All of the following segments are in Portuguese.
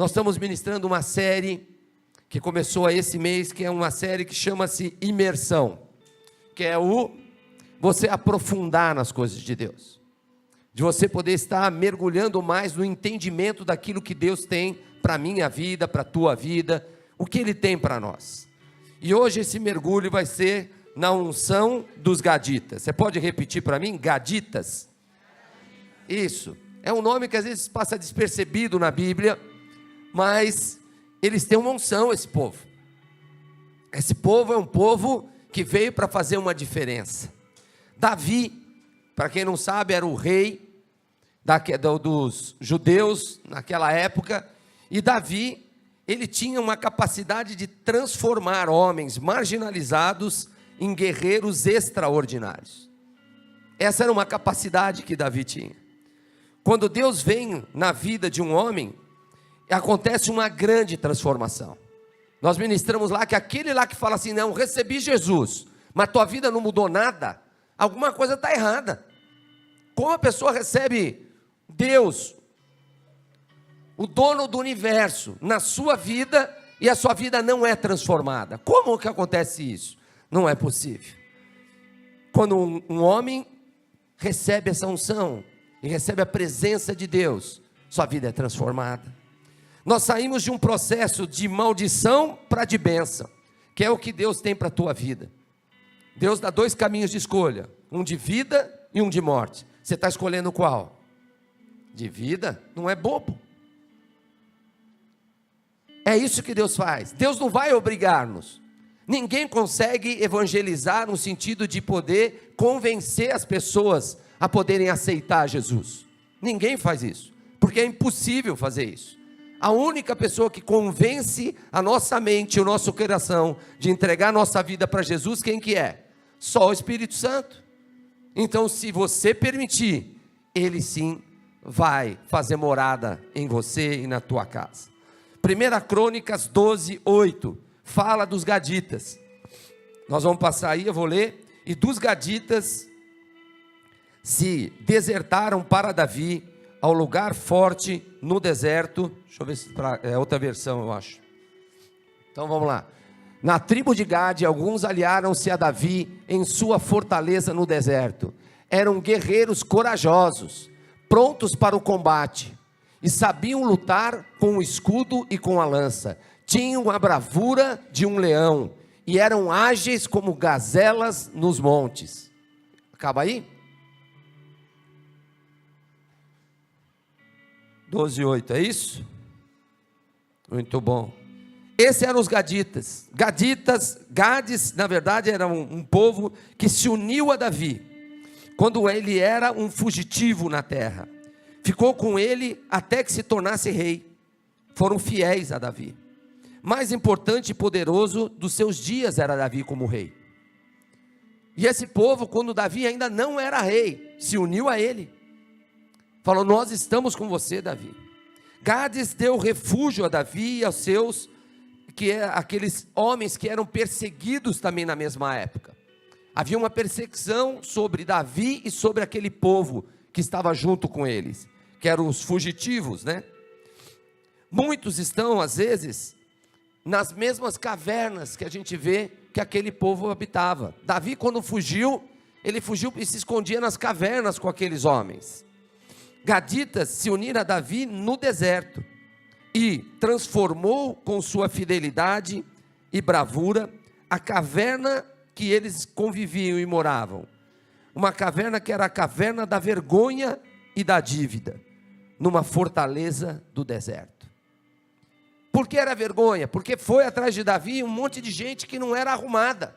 Nós estamos ministrando uma série que começou esse mês, que é uma série que chama-se Imersão, que é você aprofundar nas coisas de Deus, de você poder estar mergulhando mais no entendimento daquilo que Deus tem para a minha vida, para a tua vida, o que Ele tem para nós. E hoje esse mergulho vai ser na unção dos gaditas. Você pode repetir para mim? Gaditas? Isso, é um nome que às vezes passa despercebido na Bíblia, mas eles têm uma unção, esse povo. Esse povo é um povo que veio para fazer uma diferença. Davi, para quem não sabe, era o rei dos judeus naquela época, e Davi, ele tinha uma capacidade de transformar homens marginalizados em guerreiros extraordinários. Essa era uma capacidade que Davi tinha. Quando Deus vem na vida de um homem, acontece uma grande transformação. Nós ministramos lá que aquele lá que fala assim, não, recebi Jesus, mas tua vida não mudou nada, alguma coisa está errada. Como a pessoa recebe Deus, o dono do universo, na sua vida, e a sua vida não é transformada? Como que acontece isso? Não é possível. Quando um homem recebe essa unção, e recebe a presença de Deus, sua vida é transformada. Nós saímos de um processo de maldição para de bênção, que é o que Deus tem para a tua vida. Deus dá dois caminhos de escolha, um de vida e um de morte. Você está escolhendo qual? De vida? Não é bobo. É isso que Deus faz. Deus não vai obrigar-nos. Ninguém consegue evangelizar no sentido de poder convencer as pessoas a poderem aceitar Jesus. Ninguém faz isso, porque é impossível fazer isso. A única pessoa que convence a nossa mente, o nosso coração, de entregar a nossa vida para Jesus, quem que é? Só o Espírito Santo. Então, se você permitir, Ele sim vai fazer morada em você e na tua casa. 1 Crônicas 12:8, fala dos gaditas. Nós vamos passar aí, eu vou ler. E dos gaditas se desertaram para Davi ao lugar forte no deserto. Deixa eu ver se é outra versão, eu acho. Então vamos lá. Na tribo de Gade, alguns aliaram-se a Davi em sua fortaleza no deserto. Eram guerreiros corajosos, prontos para o combate, e sabiam lutar com o escudo e com a lança. Tinham a bravura de um leão, e eram ágeis como gazelas nos montes. Acaba aí? 12:8, é isso? Muito bom. Esses eram os gaditas. Gades, na verdade, era um povo que se uniu a Davi, quando ele era um fugitivo na terra. Ficou com ele até que se tornasse rei. Foram fiéis a Davi. Mais importante e poderoso dos seus dias era Davi como rei. E esse povo, quando Davi ainda não era rei, se uniu a ele. Falou, nós estamos com você, Davi. Gades deu refúgio a Davi e aos seus, aqueles homens que eram perseguidos também na mesma época. Havia uma perseguição sobre Davi e sobre aquele povo que estava junto com eles, que eram os fugitivos, né? Muitos estão, às vezes, nas mesmas cavernas que a gente vê que aquele povo habitava. Davi, quando fugiu, ele fugiu e se escondia nas cavernas com aqueles homens. Gaditas se uniram a Davi no deserto e transformou com sua fidelidade e bravura a caverna que eles conviviam e moravam. Uma caverna que era a caverna da vergonha e da dívida, numa fortaleza do deserto. Por que era vergonha? Porque foi atrás de Davi um monte de gente que não era arrumada,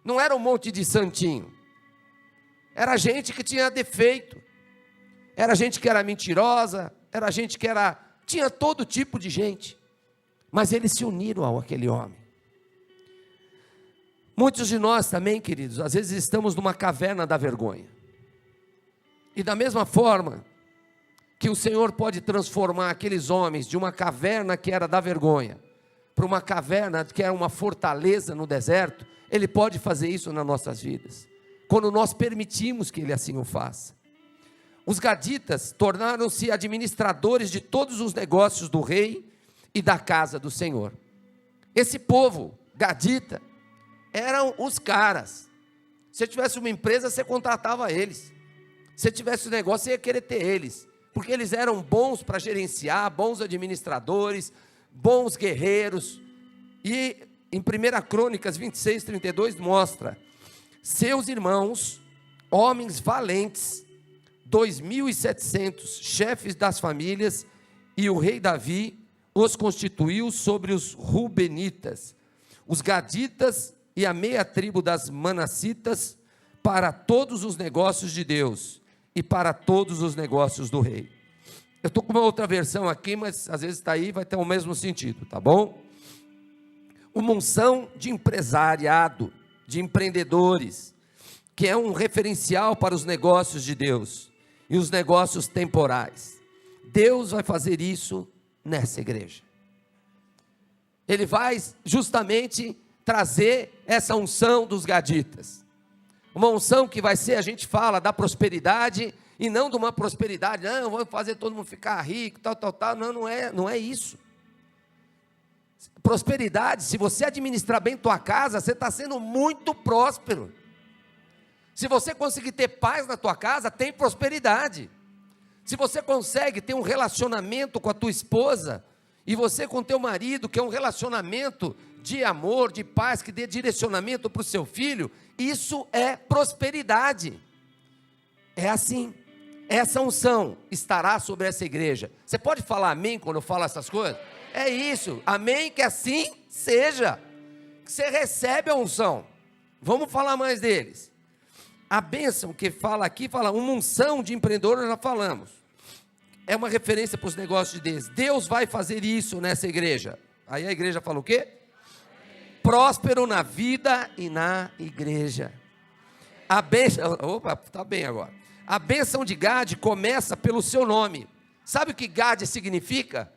não era um monte de santinho, era gente que tinha defeito, era gente que era mentirosa, era gente que tinha todo tipo de gente, mas eles se uniram àquele homem. Muitos de nós também, queridos, às vezes estamos numa caverna da vergonha, e da mesma forma que o Senhor pode transformar aqueles homens de uma caverna que era da vergonha, para uma caverna que era uma fortaleza no deserto, Ele pode fazer isso nas nossas vidas, quando nós permitimos que Ele assim o faça. Os gaditas tornaram-se administradores de todos os negócios do rei e da casa do Senhor. Esse povo gadita eram os caras. Se tivesse uma empresa, você contratava eles. Se tivesse um negócio, você ia querer ter eles. Porque eles eram bons para gerenciar, bons administradores, bons guerreiros. E em 1 Crônicas 26, 32 mostra: seus irmãos, homens valentes, 2.700 chefes das famílias, e o rei Davi os constituiu sobre os Rubenitas, os Gaditas e a meia tribo das Manassitas, para todos os negócios de Deus e para todos os negócios do rei. Eu estou com uma outra versão aqui, mas às vezes está aí, vai ter o mesmo sentido, tá bom? Uma unção de empresariado, de empreendedores, que é um referencial para os negócios de Deus e os negócios temporais. Deus vai fazer isso nessa igreja. Ele vai justamente trazer essa unção dos gaditas. Uma unção que vai ser, a gente fala, da prosperidade, e não de uma prosperidade, não, vamos fazer todo mundo ficar rico, tal, não é isso. Prosperidade, se você administrar bem tua casa, você está sendo muito próspero. Se você conseguir ter paz na tua casa, tem prosperidade. Se você consegue ter um relacionamento com a tua esposa, e você com teu marido, que é um relacionamento de amor, de paz, que dê direcionamento para o seu filho, isso é prosperidade. É assim. Essa unção estará sobre essa igreja. Você pode falar amém quando eu falo essas coisas? É isso, amém, que assim seja. Que você recebe a unção. Vamos falar mais deles. A bênção que fala aqui, fala uma unção de empreendedor, nós já falamos. É uma referência para os negócios de Deus. Deus vai fazer isso nessa igreja. Aí a igreja fala o quê? Próspero na vida e na igreja. A bênção, opa, está bem agora. A bênção de Gade começa pelo seu nome. Sabe o que Gade significa?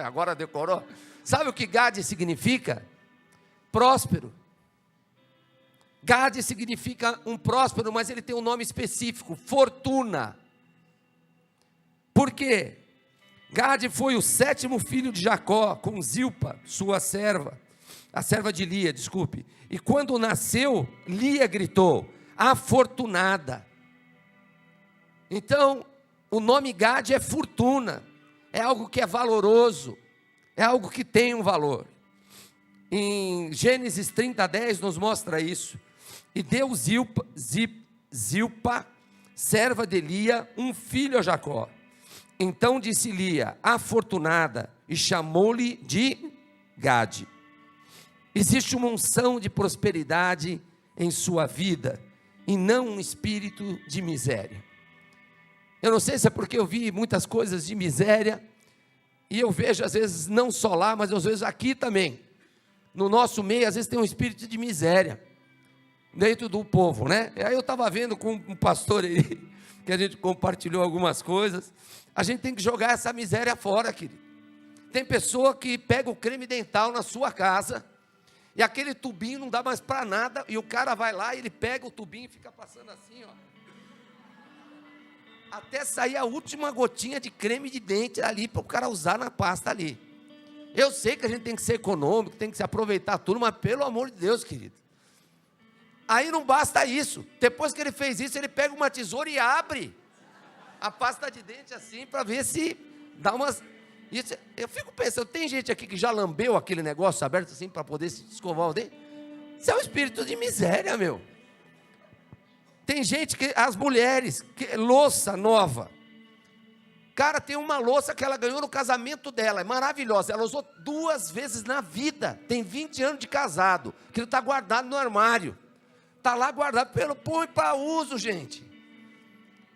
Agora decorou. Sabe o que Gade significa? Próspero. Gade significa um próspero, mas ele tem um nome específico, fortuna. Por quê? Gade foi o 7º filho de Jacó, com Zilpa, sua serva, a serva de Lia, desculpe. E quando nasceu, Lia gritou, afortunada. Então, o nome Gade é fortuna, é algo que é valoroso, é algo que tem um valor. Em Gênesis 30:10 nos mostra isso. E deu Zilpa, serva de Lia, um filho a Jacó. Então disse Lia, afortunada, e chamou-lhe de Gade. Existe uma unção de prosperidade em sua vida, e não um espírito de miséria. Eu não sei se é porque eu vi muitas coisas de miséria, e eu vejo às vezes não só lá, mas às vezes aqui também. No nosso meio, às vezes tem um espírito de miséria, dentro do povo, né? Aí eu estava vendo com um pastor aí, que a gente compartilhou algumas coisas. A gente tem que jogar essa miséria fora, querido. Tem pessoa que pega o creme dental na sua casa, e aquele tubinho não dá mais para nada, e o cara vai lá, e ele pega o tubinho e fica passando assim, ó, até sair a última gotinha de creme de dente ali, para o cara usar na pasta ali. Eu sei que a gente tem que ser econômico, tem que se aproveitar tudo, mas pelo amor de Deus, querido. Aí não basta isso. Depois que ele fez isso, ele pega uma tesoura e abre a pasta de dente assim, para ver se dá umas... Isso, eu fico pensando, tem gente aqui que já lambeu aquele negócio aberto assim, para poder se escovar o dente? Isso é um espírito de miséria, meu. Tem gente que, as mulheres, louça nova. Cara, tem uma louça que ela ganhou no casamento dela, é maravilhosa. Ela usou 2 vezes na vida, tem 20 anos de casado, que está guardado no armário. Está lá guardado, põe para uso, gente.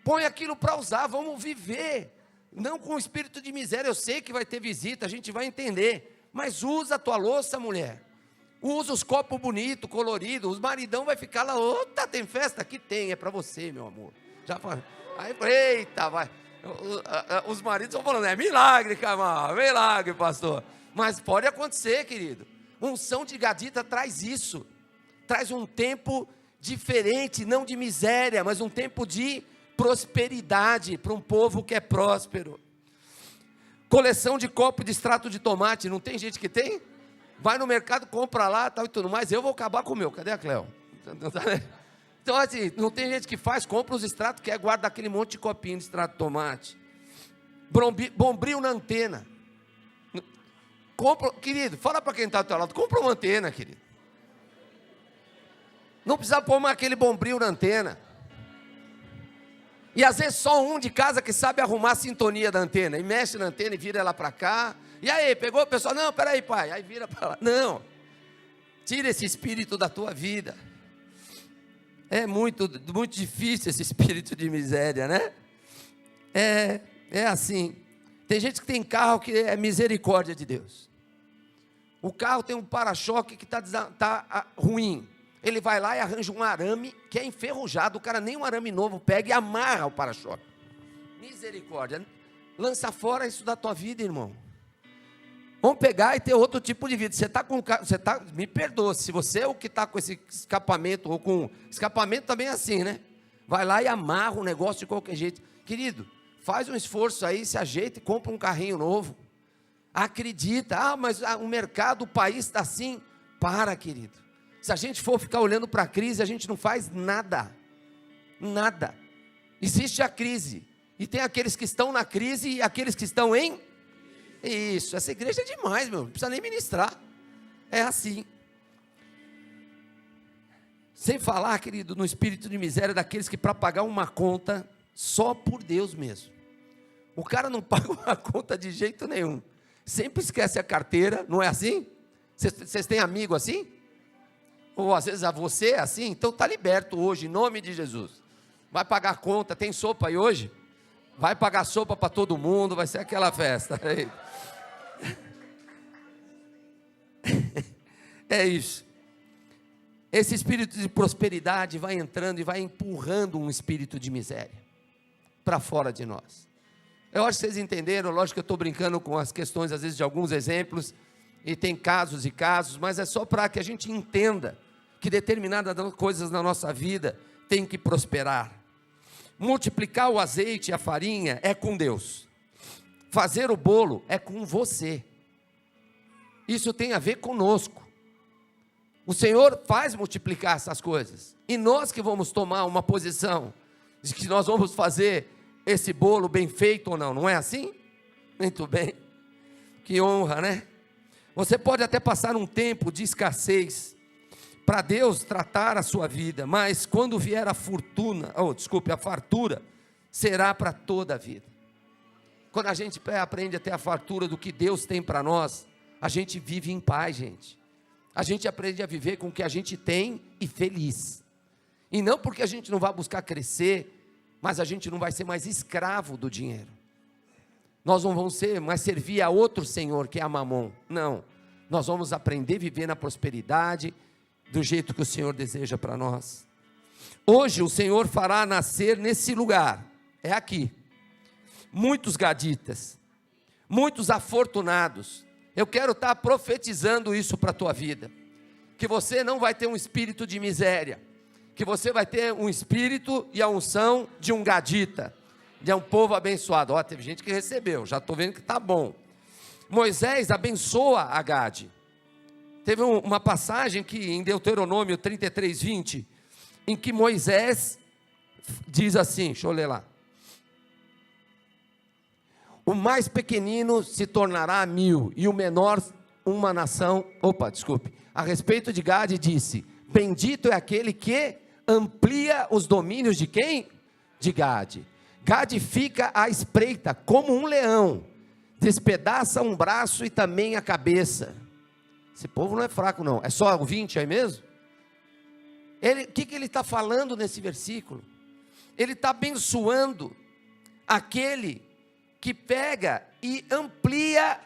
Põe aquilo para usar, vamos viver. Não com espírito de miséria. Eu sei que vai ter visita, a gente vai entender. Mas usa a tua louça, mulher. Usa os copos bonitos, coloridos. Os maridão vai ficar lá, opa, tem festa? Aqui tem, é para você, meu amor. Já falei. Aí, eita, vai. Os maridos estão falando, é milagre, Camargo, milagre, pastor. Mas pode acontecer, querido. Unção de gadita traz isso. Traz um tempo diferente, não de miséria, mas um tempo de prosperidade para um povo que é próspero. Coleção de copo de extrato de tomate, não tem gente que tem? Vai no mercado, compra lá, tal e tudo mais. Eu vou acabar com o meu, cadê a Cleo? Então assim, não tem gente que faz, compra os extratos, quer guardar aquele monte de copinho de extrato de tomate. Bombril na antena. Compra, querido, fala para quem está do teu lado, compra uma antena, querido. Não precisa pôr aquele bombril na antena. E às vezes só um de casa que sabe arrumar a sintonia da antena. E mexe na antena e vira ela para cá. E aí, pegou o pessoal? Não, peraí, pai. Aí vira para lá. Não. Tira esse espírito da tua vida. É muito difícil esse espírito de miséria, né? É assim. Tem gente que tem carro que é misericórdia de Deus. O carro tem um para-choque que tá ruim. Ele vai lá e arranja um arame que é enferrujado. O cara nem um arame novo pega e amarra o para-choque. Misericórdia. Lança fora isso da tua vida, irmão. Vamos pegar e ter outro tipo de vida. Me perdoa, se você é o que está com esse escapamento, ou com escapamento também é assim, né? Vai lá e amarra o negócio de qualquer jeito. Querido, faz um esforço aí, se ajeita e compra um carrinho novo. Acredita, mas o mercado, o país está assim. Para, querido. Se a gente for ficar olhando para a crise, a gente não faz nada. Nada. Existe a crise. E tem aqueles que estão na crise e aqueles que estão em... Isso, essa igreja é demais, meu. Não precisa nem ministrar. É assim. Sem falar, querido, no espírito de miséria daqueles que para pagar uma conta, só por Deus mesmo. O cara não paga uma conta de jeito nenhum. Sempre esquece a carteira, não é assim? Vocês têm amigo assim? Ou às vezes a você é assim? Então está liberto hoje, em nome de Jesus. Vai pagar conta, tem sopa aí hoje? Vai pagar sopa para todo mundo, vai ser aquela festa. É isso. Esse espírito de prosperidade vai entrando e vai empurrando um espírito de miséria para fora de nós. Eu acho que vocês entenderam, lógico que eu estou brincando com as questões, às vezes, de alguns exemplos, e tem casos e casos, mas é só para que a gente entenda que determinadas coisas na nossa vida têm que prosperar. Multiplicar o azeite e a farinha é com Deus. Fazer o bolo é com você. Isso tem a ver conosco. O Senhor faz multiplicar essas coisas. E nós que vamos tomar uma posição de que nós vamos fazer esse bolo bem feito ou não. Não é assim? Muito bem. Que honra, né? Você pode até passar um tempo de escassez para Deus tratar a sua vida, mas quando vier a fartura, será para toda a vida. Quando a gente aprende a ter a fartura do que Deus tem para nós, a gente vive em paz, gente. A gente aprende a viver com o que a gente tem e feliz. E não porque a gente não vai buscar crescer, mas a gente não vai ser mais escravo do dinheiro. Nós não vamos mais servir a outro senhor, que é a Mamon. Não, nós vamos aprender a viver na prosperidade, do jeito que o Senhor deseja para nós. Hoje o Senhor fará nascer nesse lugar, é aqui, muitos gaditas, muitos afortunados. Eu quero estar profetizando isso para a tua vida, que você não vai ter um espírito de miséria, que você vai ter um espírito e a unção de um gadita, de um povo abençoado. Ó, teve gente que recebeu, já estou vendo que está bom. Moisés abençoa a Gade. Teve uma passagem que em Deuteronômio 33:20, em que Moisés diz assim, deixa eu ler lá. O mais pequenino se tornará 1000, e o menor uma nação. A respeito de Gade disse, bendito é aquele que amplia os domínios de quem? De Gade. Gade fica à espreita, como um leão, despedaça um braço e também a cabeça. Esse povo não é fraco não, é só o 20 aí mesmo? O que ele está falando nesse versículo? Ele está abençoando aquele que pega e amplia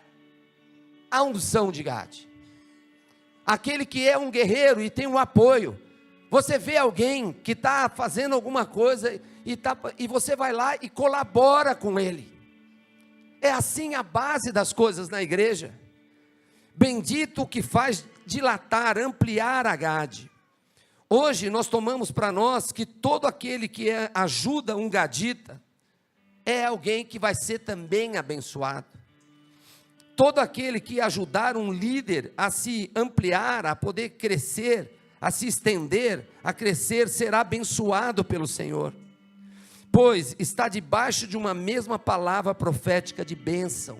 a unção de Gade. Aquele que é um guerreiro e tem um apoio. Você vê alguém que está fazendo alguma coisa e você vai lá e colabora com ele. É assim a base das coisas na igreja. Bendito o que faz dilatar, ampliar a Gade. Hoje nós tomamos para nós que todo aquele que ajuda um gadita é alguém que vai ser também abençoado. Todo aquele que ajudar um líder a se ampliar, a poder crescer, a se estender, a crescer, será abençoado pelo Senhor. Pois está debaixo de uma mesma palavra profética de bênção.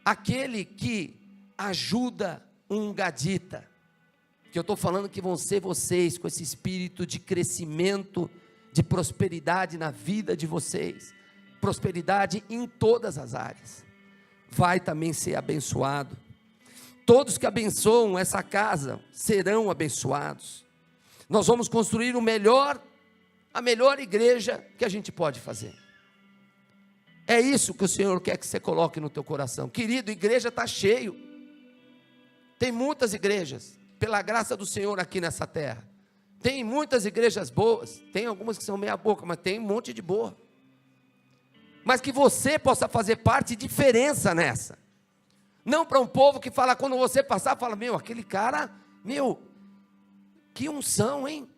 Aquele que ajuda um gadita, que eu estou falando que vão ser vocês com esse espírito de crescimento, de prosperidade na vida de vocês, prosperidade em todas as áreas, vai também ser abençoado. Todos que abençoam essa casa serão abençoados. Nós vamos construir a melhor igreja que a gente pode fazer. É isso que o Senhor quer que você coloque no teu coração. Querido, igreja está cheio. Tem muitas igrejas, pela graça do Senhor aqui nessa terra. Tem muitas igrejas boas, tem algumas que são meia boca, mas tem um monte de boa. Mas que você possa fazer parte e diferença nessa. Não para um povo que fala, quando você passar, fala, aquele cara, que unção, hein?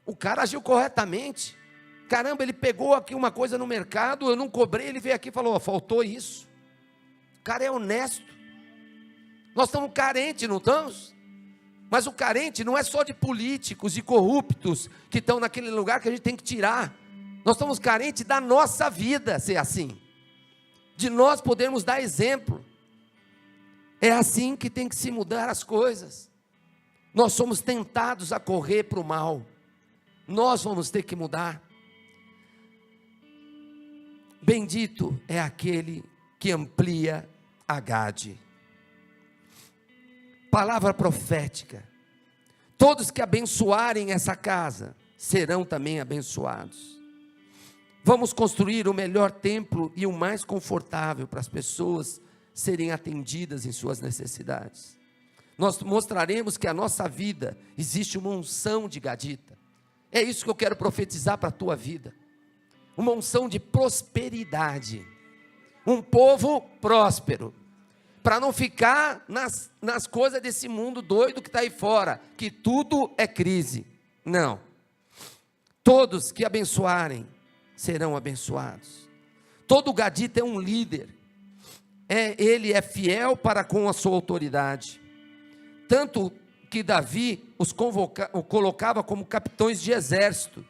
O cara agiu corretamente. Caramba, ele pegou aqui uma coisa no mercado, eu não cobrei, ele veio aqui e falou, faltou isso. O cara é honesto. Nós estamos carentes, não estamos? Mas o carente não é só de políticos e corruptos que estão naquele lugar que a gente tem que tirar. Nós estamos carentes da nossa vida ser assim. De nós podermos dar exemplo. É assim que tem que se mudar as coisas. Nós somos tentados a correr para o mal. Nós vamos ter que mudar. Bendito é aquele que amplia a Gade. Palavra profética. Todos que abençoarem essa casa serão também abençoados. Vamos construir o melhor templo e o mais confortável para as pessoas serem atendidas em suas necessidades. Nós mostraremos que a nossa vida existe uma unção de gadita. É isso que eu quero profetizar para a tua vida. Uma unção de prosperidade. Um povo próspero. Para não ficar nas coisas desse mundo doido que está aí fora, que tudo é crise. Não. Todos que abençoarem serão abençoados. Todo gadita é um líder. Ele é fiel para com a sua autoridade. Tanto que Davi os colocava como capitães de exército.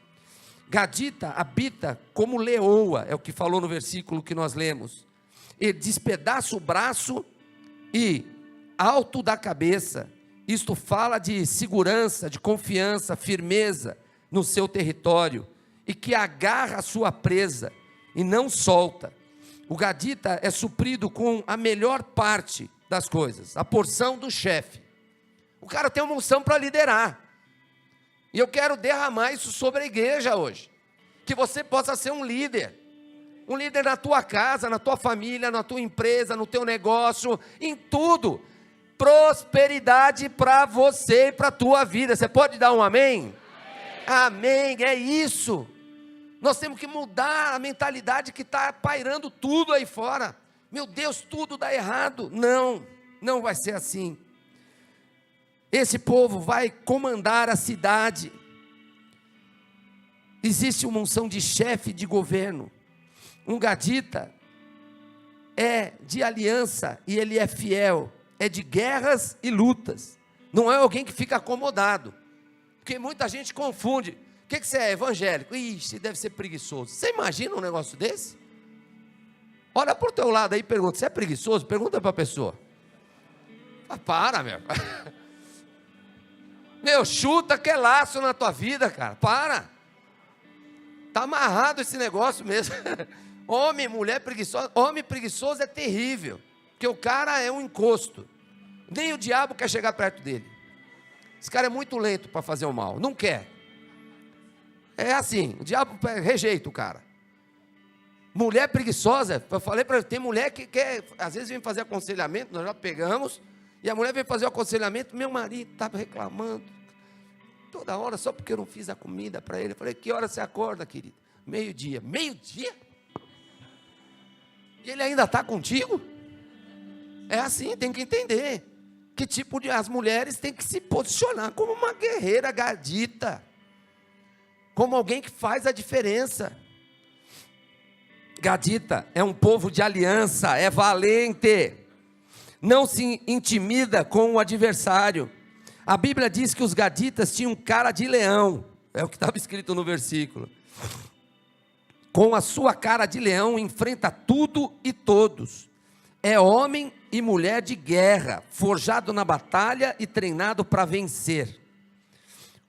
Gadita habita como leoa, é o que falou no versículo que nós lemos. Ele despedaça o braço e alto da cabeça. Isto fala de segurança, de confiança, firmeza no seu território, e que agarra a sua presa e não solta. O gadita é suprido com a melhor parte das coisas, a porção do chefe. O cara tem uma unção para liderar. E eu quero derramar isso sobre a igreja hoje. Que você possa ser um líder na tua casa, na tua família, na tua empresa, no teu negócio, em tudo. Prosperidade para você e para a tua vida. Você pode dar um amém? Amém, é isso. Nós temos que mudar a mentalidade que está pairando tudo aí fora. Meu Deus, tudo dá errado. Não vai ser assim. Esse povo vai comandar a cidade. Existe uma unção de chefe de governo. Um gadita é de aliança e ele é fiel. É de guerras e lutas. Não é alguém que fica acomodado. Porque muita gente confunde. O que você é, evangélico? Ixi, deve ser preguiçoso. Você imagina um negócio desse? Olha para o teu lado aí e pergunta, você é preguiçoso? Pergunta para a pessoa. Para, meu. Meu, chuta que é laço na tua vida, cara. Para. Está amarrado esse negócio mesmo. Homem, mulher preguiçosa. Homem preguiçoso é terrível. Porque o cara é um encosto. Nem o diabo quer chegar perto dele. Esse cara é muito lento para fazer o mal. Não quer. É assim, o diabo rejeita o cara. Mulher preguiçosa, eu falei para ele, tem mulher que quer, às vezes vem fazer aconselhamento, nós já pegamos, e a mulher vem fazer o aconselhamento, meu marido estava reclamando, toda hora, só porque eu não fiz a comida para ele. Eu falei, que hora você acorda, querido? Meio-dia. Meio-dia? E ele ainda está contigo? É assim, tem que entender. que tipo de... As mulheres têm que se posicionar como uma guerreira gadita, como alguém que faz a diferença. Gadita é um povo de aliança, é valente, não se intimida com o adversário. A Bíblia diz que os gaditas tinham cara de leão, é o que estava escrito no versículo. Com a sua cara de leão enfrenta tudo e todos. É homem e mulher de guerra, forjado na batalha e treinado para vencer.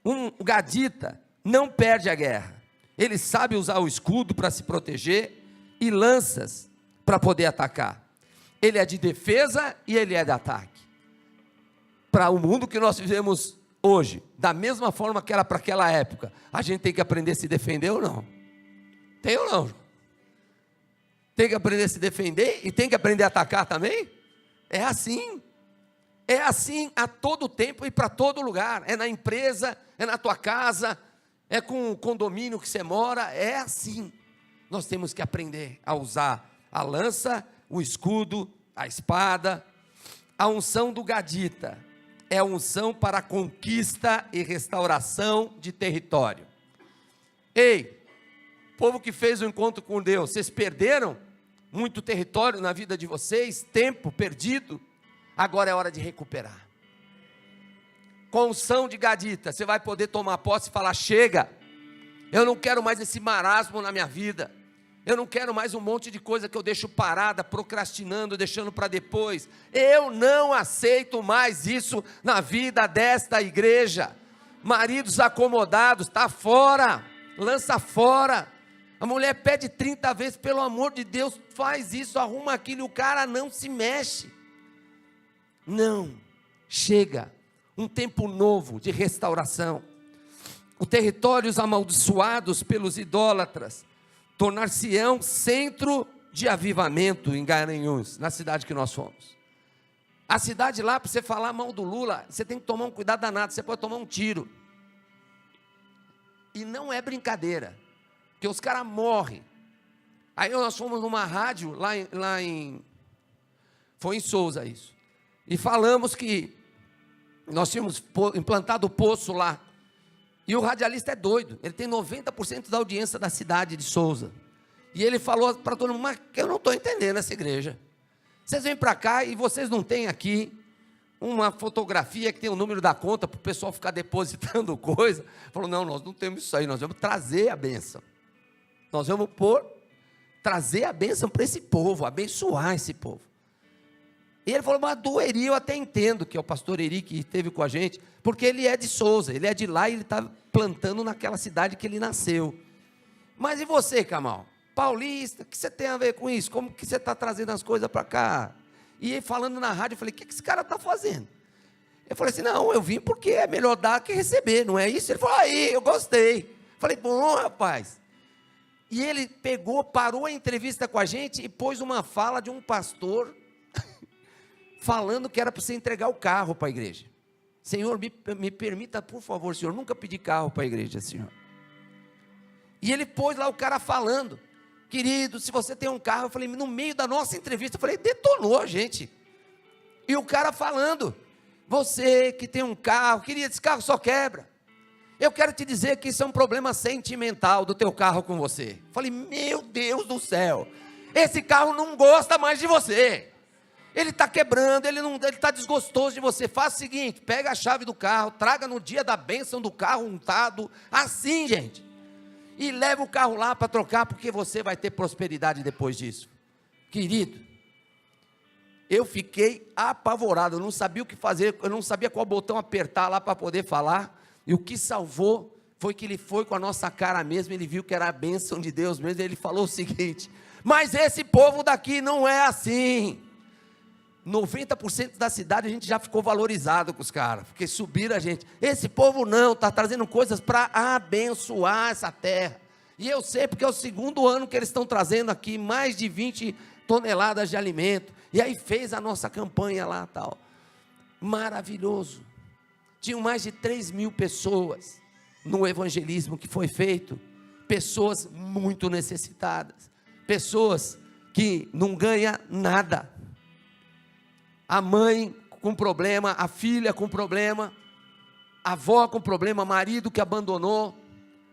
Um gadita não perde a guerra. Ele sabe usar o escudo para se proteger e lanças para poder atacar. Ele é de defesa e ele é de ataque. Para o mundo que nós vivemos hoje, da mesma forma que era para aquela época, a gente tem que aprender a se defender ou não? Tem ou não? Tem que aprender a se defender e tem que aprender a atacar também? É assim a todo tempo e para todo lugar. É na empresa, é na tua casa, é com o condomínio que você mora, é assim. Nós temos que aprender a usar a lança, o escudo, a espada. A unção do gadita é a unção para a conquista e restauração de território. Ei, povo que fez o encontro com Deus, vocês perderam muito território na vida de vocês, tempo perdido, agora é hora de recuperar. Com a unção de gadita, você vai poder tomar posse e falar: chega, eu não quero mais esse marasmo na minha vida, eu não quero mais um monte de coisa que eu deixo parada, procrastinando, deixando para depois. Eu não aceito mais isso na vida desta igreja. Maridos acomodados, está fora, lança fora. A mulher pede 30 vezes, pelo amor de Deus, faz isso, arruma aquilo, e o cara não se mexe. Não, chega, um tempo novo de restauração. Os territórios amaldiçoados pelos idólatras tornar-se-ão centro de avivamento em Garanhuns, na cidade que nós fomos. A cidade lá, para você falar mal do Lula, você tem que tomar um cuidado danado, você pode tomar um tiro. E não é brincadeira, porque os caras morrem. Aí nós fomos numa rádio, foi em Souza isso, e falamos que nós tínhamos implantado o poço lá. E o radialista é doido, ele tem 90% da audiência da cidade de Souza. E ele falou para todo mundo: mas eu não estou entendendo essa igreja. Vocês vêm para cá e vocês não têm aqui uma fotografia que tem o número da conta para o pessoal ficar depositando coisa. Falou: não, nós não temos isso aí, nós vamos trazer a bênção. Nós vamos trazer a bênção para esse povo, abençoar esse povo. E ele falou: mas do Eri eu até entendo, que é o pastor Eri que esteve com a gente, porque ele é de Souza, ele é de lá e ele está plantando naquela cidade que ele nasceu. Mas e você, Camal? Paulista, o que você tem a ver com isso? Como que você está trazendo as coisas para cá? E ele falando na rádio, eu falei: o que esse cara está fazendo? Eu falei assim: não, eu vim porque é melhor dar que receber, não é isso? Ele falou: aí, eu gostei. Eu falei: bom, rapaz. E ele parou a entrevista com a gente e pôs uma fala de um pastor falando que era para você entregar o carro para a igreja. Senhor, me permita, por favor, Senhor, nunca pedi carro para a igreja, Senhor. E ele pôs lá o cara falando: querido, se você tem um carro. Eu falei, no meio da nossa entrevista, eu falei, detonou a gente. E o cara falando: você que tem um carro, querido, esse carro só quebra. Eu quero te dizer que isso é um problema sentimental do teu carro com você. Eu falei, meu Deus do céu, esse carro não gosta mais de você. Ele está quebrando, ele está desgostoso de você. Faça o seguinte: pega a chave do carro, traga no dia da bênção do carro untado, assim, gente, e leva o carro lá para trocar, porque você vai ter prosperidade depois disso. Querido, eu fiquei apavorado, eu não sabia o que fazer, eu não sabia qual botão apertar lá para poder falar, e o que salvou foi que ele foi com a nossa cara mesmo, ele viu que era a bênção de Deus mesmo, e ele falou o seguinte: mas esse povo daqui não é assim. 90% da cidade a gente já ficou valorizado com os caras, porque subiram a gente. Esse povo não, está trazendo coisas para abençoar essa terra. E eu sei, porque é o segundo ano que eles estão trazendo aqui mais de 20 toneladas de alimento. E aí fez a nossa campanha lá, tal. Maravilhoso. Tinham mais de 3.000 pessoas no evangelismo que foi feito. Pessoas muito necessitadas. Pessoas que não ganham nada. A mãe com problema, a filha com problema, a avó com problema, marido que abandonou.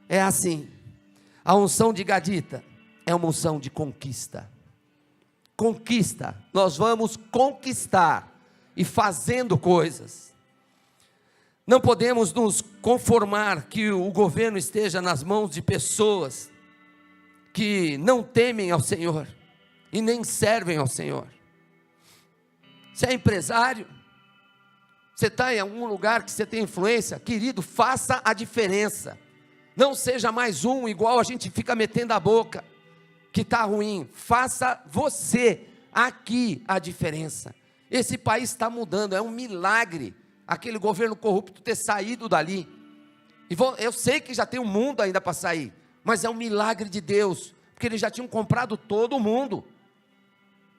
É assim. A unção de Gadita é uma unção de conquista. Conquista. Nós vamos conquistar e fazendo coisas. Não podemos nos conformar que o governo esteja nas mãos de pessoas que não temem ao Senhor e nem servem ao Senhor. Você é empresário, você está em algum lugar que você tem influência, querido, faça a diferença. Não seja mais um igual a gente fica metendo a boca, que está ruim. Faça você aqui a diferença. Esse país está mudando, é um milagre aquele governo corrupto ter saído dali. Eu sei que já tem um mundo ainda para sair, mas é um milagre de Deus, porque eles já tinham comprado todo mundo,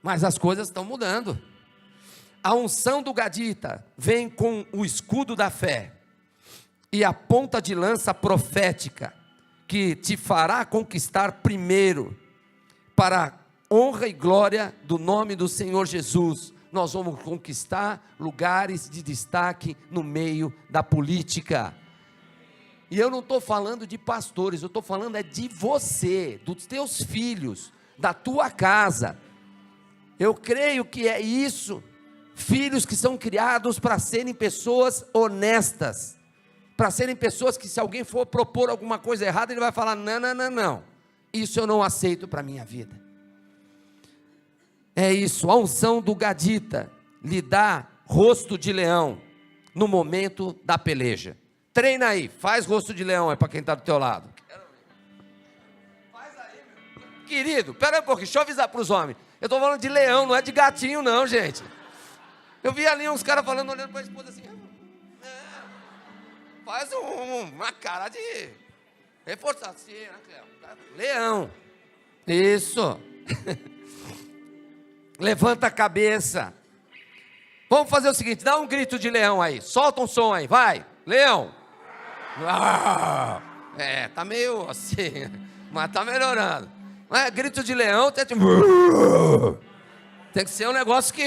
mas as coisas estão mudando. A unção do Gadita vem com o escudo da fé e a ponta de lança profética, que te fará conquistar primeiro, para a honra e glória do nome do Senhor Jesus. Nós vamos conquistar lugares de destaque no meio da política. E eu não estou falando de pastores, eu estou falando de você, dos teus filhos, da tua casa. Eu creio que é isso. Filhos que são criados para serem pessoas honestas, para serem pessoas que, se alguém for propor alguma coisa errada, ele vai falar: não, isso eu não aceito para a minha vida. É isso, a unção do Gadita lhe dá rosto de leão no momento da peleja. Treina aí, faz rosto de leão aí para quem está do teu lado. Faz aí, meu. Querido, pera aí um pouquinho, deixa eu avisar para os homens. Eu estou falando de leão, não é de gatinho não, gente. Eu vi ali uns caras falando, olhando para a esposa assim. Faz uma cara de reforçar assim, né? Leão. Isso. Levanta a cabeça. Vamos fazer o seguinte, dá um grito de leão aí. Solta um som aí, vai. Leão. Tá meio assim, mas tá melhorando. Mas grito de leão tem que ser um negócio que...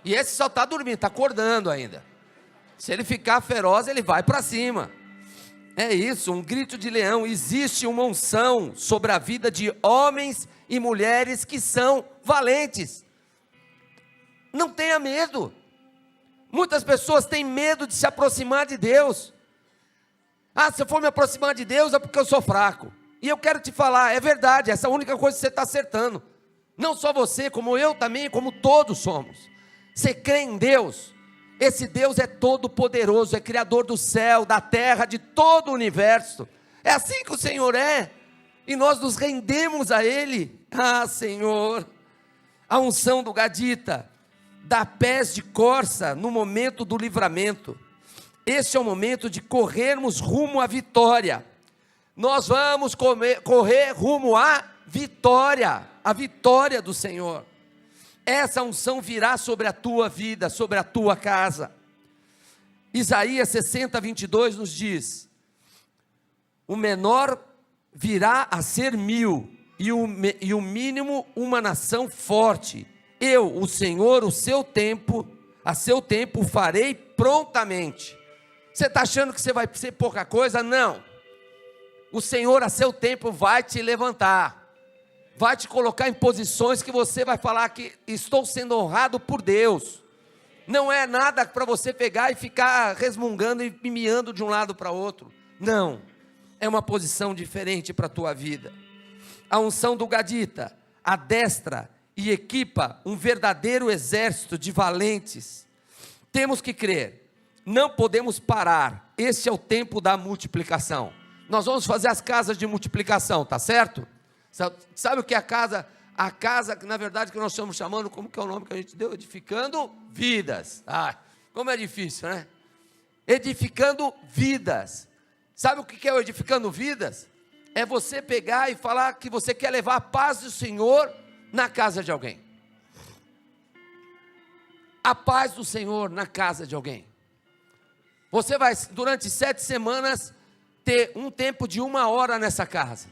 E esse só está dormindo, está acordando ainda. Se ele ficar feroz, ele vai para cima. É isso, um grito de leão. Existe uma unção sobre a vida de homens e mulheres que são valentes. Não tenha medo. Muitas pessoas têm medo de se aproximar de Deus. Se eu for me aproximar de Deus é porque eu sou fraco. E eu quero te falar, é verdade, essa é a única coisa que você está acertando. Não só você, como eu também, como todos somos. Você crê em Deus? Esse Deus é todo poderoso, é criador do céu, da terra, de todo o universo. É assim que o Senhor é. E nós nos rendemos a Ele. Senhor, a unção do Gadita dá pés de corça no momento do livramento. Este é o momento de corrermos rumo à vitória. Nós vamos correr rumo à vitória, a vitória do Senhor. Essa unção virá sobre a tua vida, sobre a tua casa. Isaías 60, 22 nos diz: o menor virá a ser 1000, e o mínimo uma nação forte. Eu, o Senhor, a seu tempo farei prontamente. Você está achando que você vai ser pouca coisa? Não. O Senhor, a seu tempo, vai te levantar. Vai te colocar em posições que você vai falar que estou sendo honrado por Deus. Não é nada para você pegar e ficar resmungando e miando de um lado para outro. Não. É uma posição diferente para a tua vida. A unção do Gadita adestra e equipa um verdadeiro exército de valentes. Temos que crer, não podemos parar. Este é o tempo da multiplicação. Nós vamos fazer as casas de multiplicação, tá certo? Sabe o que é a casa? A casa, na verdade, que nós estamos chamando, como que é o nome que a gente deu? Edificando vidas. Como é difícil, né? Edificando vidas. Sabe o que é o edificando vidas? É você pegar e falar que você quer levar a paz do Senhor na casa de alguém. A paz do Senhor na casa de alguém. Você vai, durante 7 semanas, ter um tempo de 1 hora nessa casa.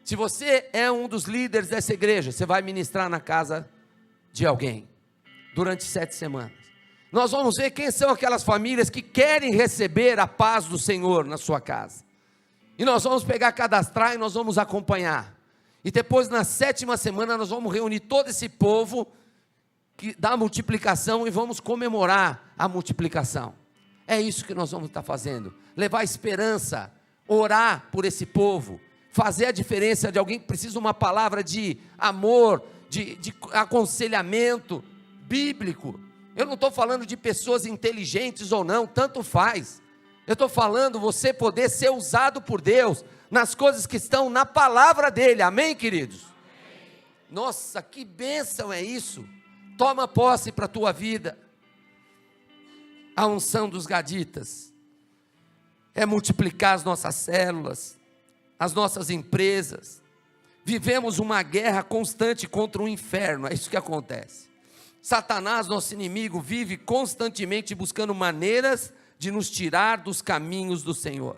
Se você é um dos líderes dessa igreja, você vai ministrar na casa de alguém, durante 7 semanas. Nós vamos ver quem são aquelas famílias que querem receber a paz do Senhor na sua casa. E nós vamos pegar, cadastrar e nós vamos acompanhar. E depois, na 7ª semana, nós vamos reunir todo esse povo da multiplicação e vamos comemorar a multiplicação. É isso que nós vamos estar fazendo. Levar esperança, orar por esse povo, fazer a diferença de alguém que precisa de uma palavra de amor, de aconselhamento bíblico. Eu não estou falando de pessoas inteligentes ou não, tanto faz. Eu estou falando você poder ser usado por Deus nas coisas que estão na palavra dele, amém, queridos? Amém. Nossa, que bênção é isso. Toma posse para a tua vida. A unção dos gaditas é multiplicar as nossas células, as nossas empresas. Vivemos uma guerra constante contra o inferno, é isso que acontece. Satanás, nosso inimigo, vive constantemente buscando maneiras de nos tirar dos caminhos do Senhor,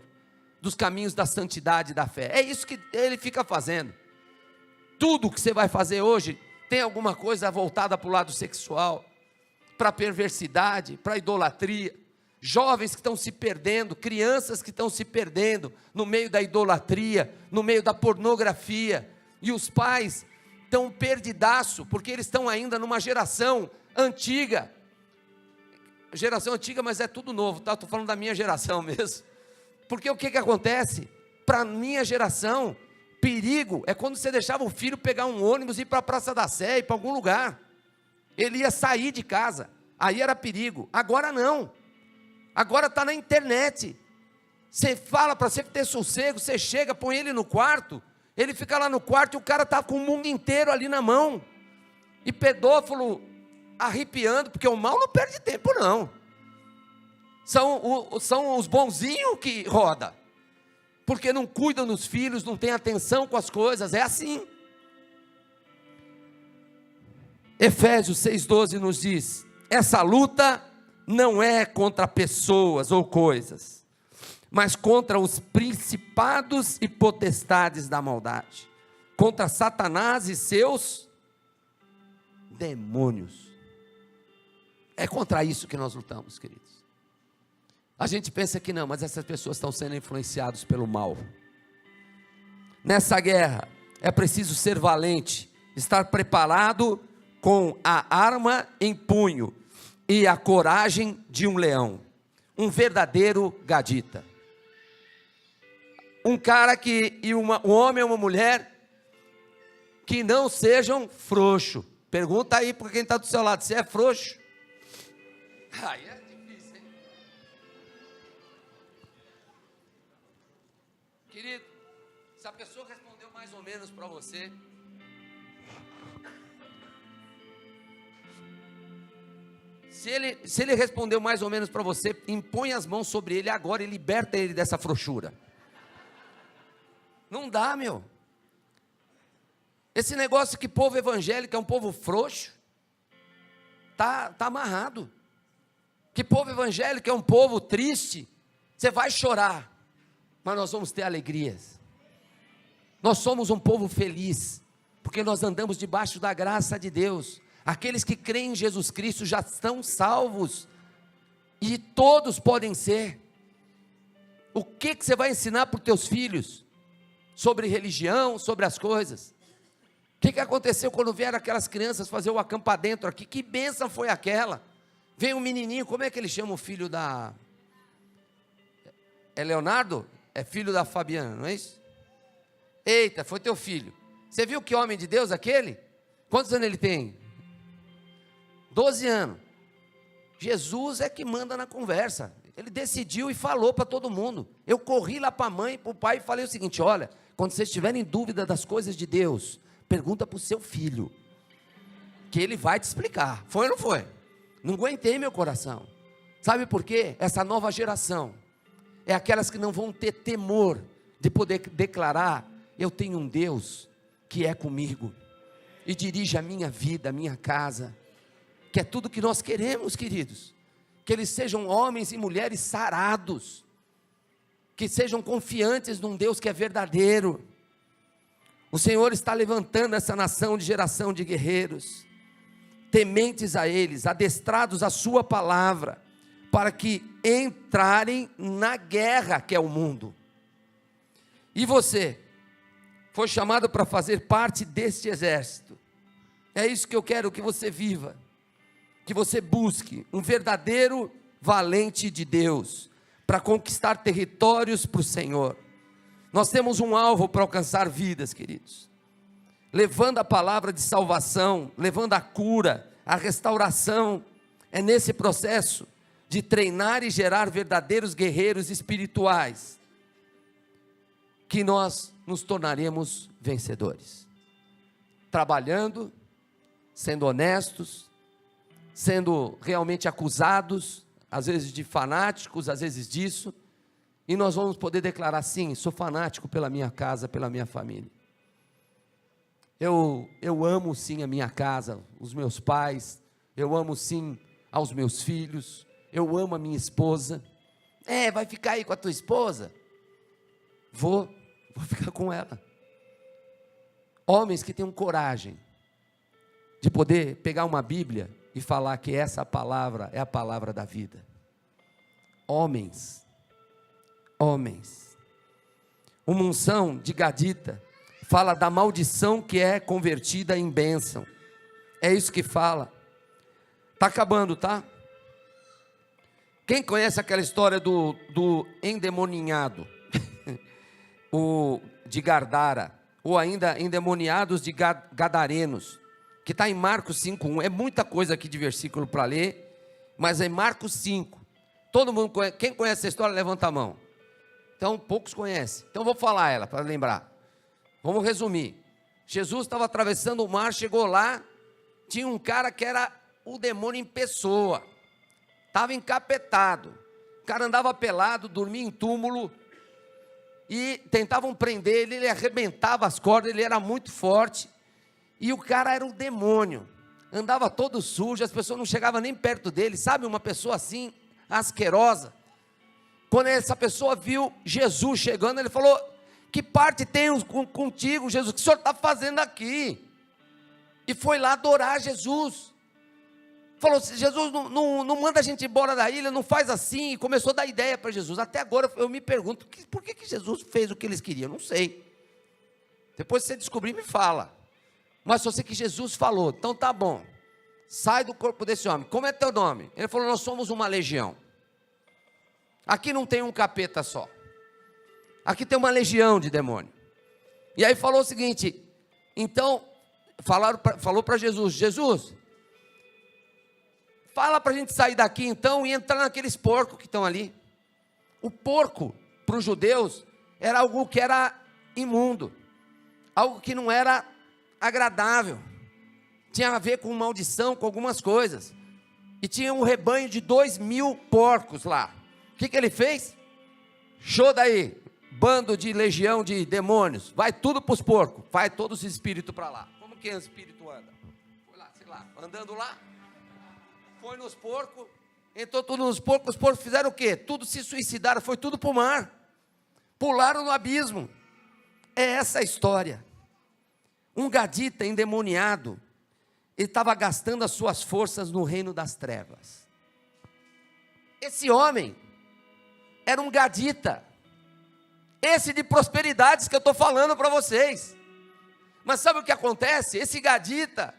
dos caminhos da santidade e da fé. É isso que ele fica fazendo. Tudo que você vai fazer hoje tem alguma coisa voltada para o lado sexual, para a perversidade, para a idolatria. Jovens que estão se perdendo, crianças que estão se perdendo no meio da idolatria, no meio da pornografia. E os pais estão perdidaço, porque eles estão ainda numa geração antiga. Geração antiga, mas é tudo novo, tá? Estou falando da minha geração mesmo. Porque o que acontece? Para a minha geração, perigo é quando você deixava o filho pegar um ônibus e ir para a Praça da Sé, ir para algum lugar. Ele ia sair de casa, aí era perigo. Agora não. Agora está na internet. Você fala para você ter sossego, você chega, põe ele no quarto, ele fica lá no quarto e o cara está com o mundo inteiro ali na mão. E pedófilo arrepiando, porque o mal não perde tempo não. São os bonzinhos que roda, porque não cuidam dos filhos, não tem atenção com as coisas, é assim. Efésios 6,12 nos diz: essa luta não é contra pessoas ou coisas, mas contra os principados e potestades da maldade, contra Satanás e seus demônios. É contra isso que nós lutamos, queridos. A gente pensa que não, mas essas pessoas estão sendo influenciadas pelo mal. Nessa guerra é preciso ser valente, estar preparado com a arma em punho e a coragem de um leão, um verdadeiro gadita. Um cara um homem ou uma mulher que não sejam frouxos. Pergunta aí para quem está do seu lado, se é frouxo. Aí é difícil, hein? Querido, se a pessoa respondeu mais ou menos para você, se ele respondeu mais ou menos para você, impõe as mãos sobre ele agora e liberta ele dessa frouxura. Não dá, meu. Esse negócio que povo evangélico é um povo frouxo, tá amarrado. Que povo evangélico é um povo triste, você vai chorar, mas nós vamos ter alegrias. Nós somos um povo feliz, porque nós andamos debaixo da graça de Deus. Aqueles que creem em Jesus Cristo já estão salvos, e todos podem ser. O que você vai ensinar para os teus filhos? Sobre religião, sobre as coisas? O que aconteceu quando vieram aquelas crianças fazer o acampar dentro aqui? Que bênção foi aquela? Veio um menininho, como é que ele chama o filho da... É Leonardo? É filho da Fabiana, não é isso? Eita, foi teu filho. Você viu que homem de Deus aquele? Quantos anos ele tem? 12 anos. Jesus é que manda na conversa. Ele decidiu e falou para todo mundo. Eu corri lá para a mãe e para o pai e falei o seguinte: olha, quando vocês tiverem dúvida das coisas de Deus, pergunta para o seu filho, que ele vai te explicar. Foi ou não foi? Não aguentei meu coração. Sabe por quê? Essa nova geração é aquelas que não vão ter temor de poder declarar: eu tenho um Deus que é comigo e dirige a minha vida, a minha casa, que é tudo que nós queremos, queridos. Que eles sejam homens e mulheres sarados, que sejam confiantes num Deus que é verdadeiro. O Senhor está levantando essa nação de geração de guerreiros. tementes a eles, adestrados à sua palavra, para que entrarem na guerra que é o mundo. E você foi chamado para fazer parte deste exército. É isso que eu quero que você viva, que você busque um verdadeiro valente de Deus, para conquistar territórios para o Senhor. Nós temos um alvo para alcançar vidas, queridos, levando a palavra de salvação, levando a cura, a restauração. É nesse processo de treinar e gerar verdadeiros guerreiros espirituais que nós nos tornaremos vencedores, trabalhando, sendo honestos, sendo realmente acusados, às vezes de fanáticos, às vezes disso, e nós vamos poder declarar: sim, sou fanático pela minha casa, pela minha família. Eu amo sim a minha casa, os meus pais, eu amo sim aos meus filhos, eu amo a minha esposa. Vai ficar aí com a tua esposa? Vou ficar com ela. Homens que tenham coragem de poder pegar uma Bíblia e falar que essa palavra é a palavra da vida. Homens. Uma unção de Gadita fala da maldição que é convertida em bênção. É isso que fala. Está acabando, tá? Quem conhece aquela história do endemoninhado, o de Gardara, ou ainda endemoniados de Gadarenos, que está em Marcos 5:1, é muita coisa aqui de versículo para ler, mas é Marcos 5, todo mundo conhece. Quem conhece essa história, levanta a mão. Então, poucos conhecem, então vou falar ela, para lembrar. Vamos resumir. Jesus estava atravessando o mar, chegou lá, tinha um cara que era o demônio em pessoa, estava encapetado, o cara andava pelado, dormia em túmulo, e tentavam prender ele, ele arrebentava as cordas, ele era muito forte, e o cara era um demônio, andava todo sujo, as pessoas não chegavam nem perto dele, sabe, uma pessoa assim, asquerosa. Quando essa pessoa viu Jesus chegando, ele falou: que parte tem contigo, Jesus, o que o senhor está fazendo aqui? E foi lá adorar Jesus, falou: Jesus, não manda a gente embora da ilha, não faz assim, e começou a dar ideia para Jesus. Até agora eu me pergunto, por que Jesus fez o que eles queriam? Não sei, depois que você descobrir me fala, mas só sei que Jesus falou: então tá bom, sai do corpo desse homem. Como é teu nome? Ele falou: nós somos uma legião, aqui não tem um capeta só, aqui tem uma legião de demônio. E aí falou o seguinte, então, falou para Jesus: Jesus, fala para a gente sair daqui então e entrar naqueles porcos que estão ali. O porco, para os judeus, era algo que era imundo, algo que não era agradável, tinha a ver com maldição, com algumas coisas, e tinha um rebanho de 2.000 porcos lá. O que ele fez? Show daí, bando de legião de demônios, vai tudo para os porcos, vai todos os espíritos para lá. Como que o espírito anda? Foi lá, sei lá, andando lá, foi nos porcos, entrou tudo nos porcos, os porcos fizeram o quê? Tudo se suicidaram, foi tudo para o mar, pularam no abismo. É essa a história. Um gadita endemoniado, ele estava gastando as suas forças no reino das trevas. Esse homem era um gadita, esse de prosperidades que eu estou falando para vocês. Mas sabe o que acontece? Esse gadita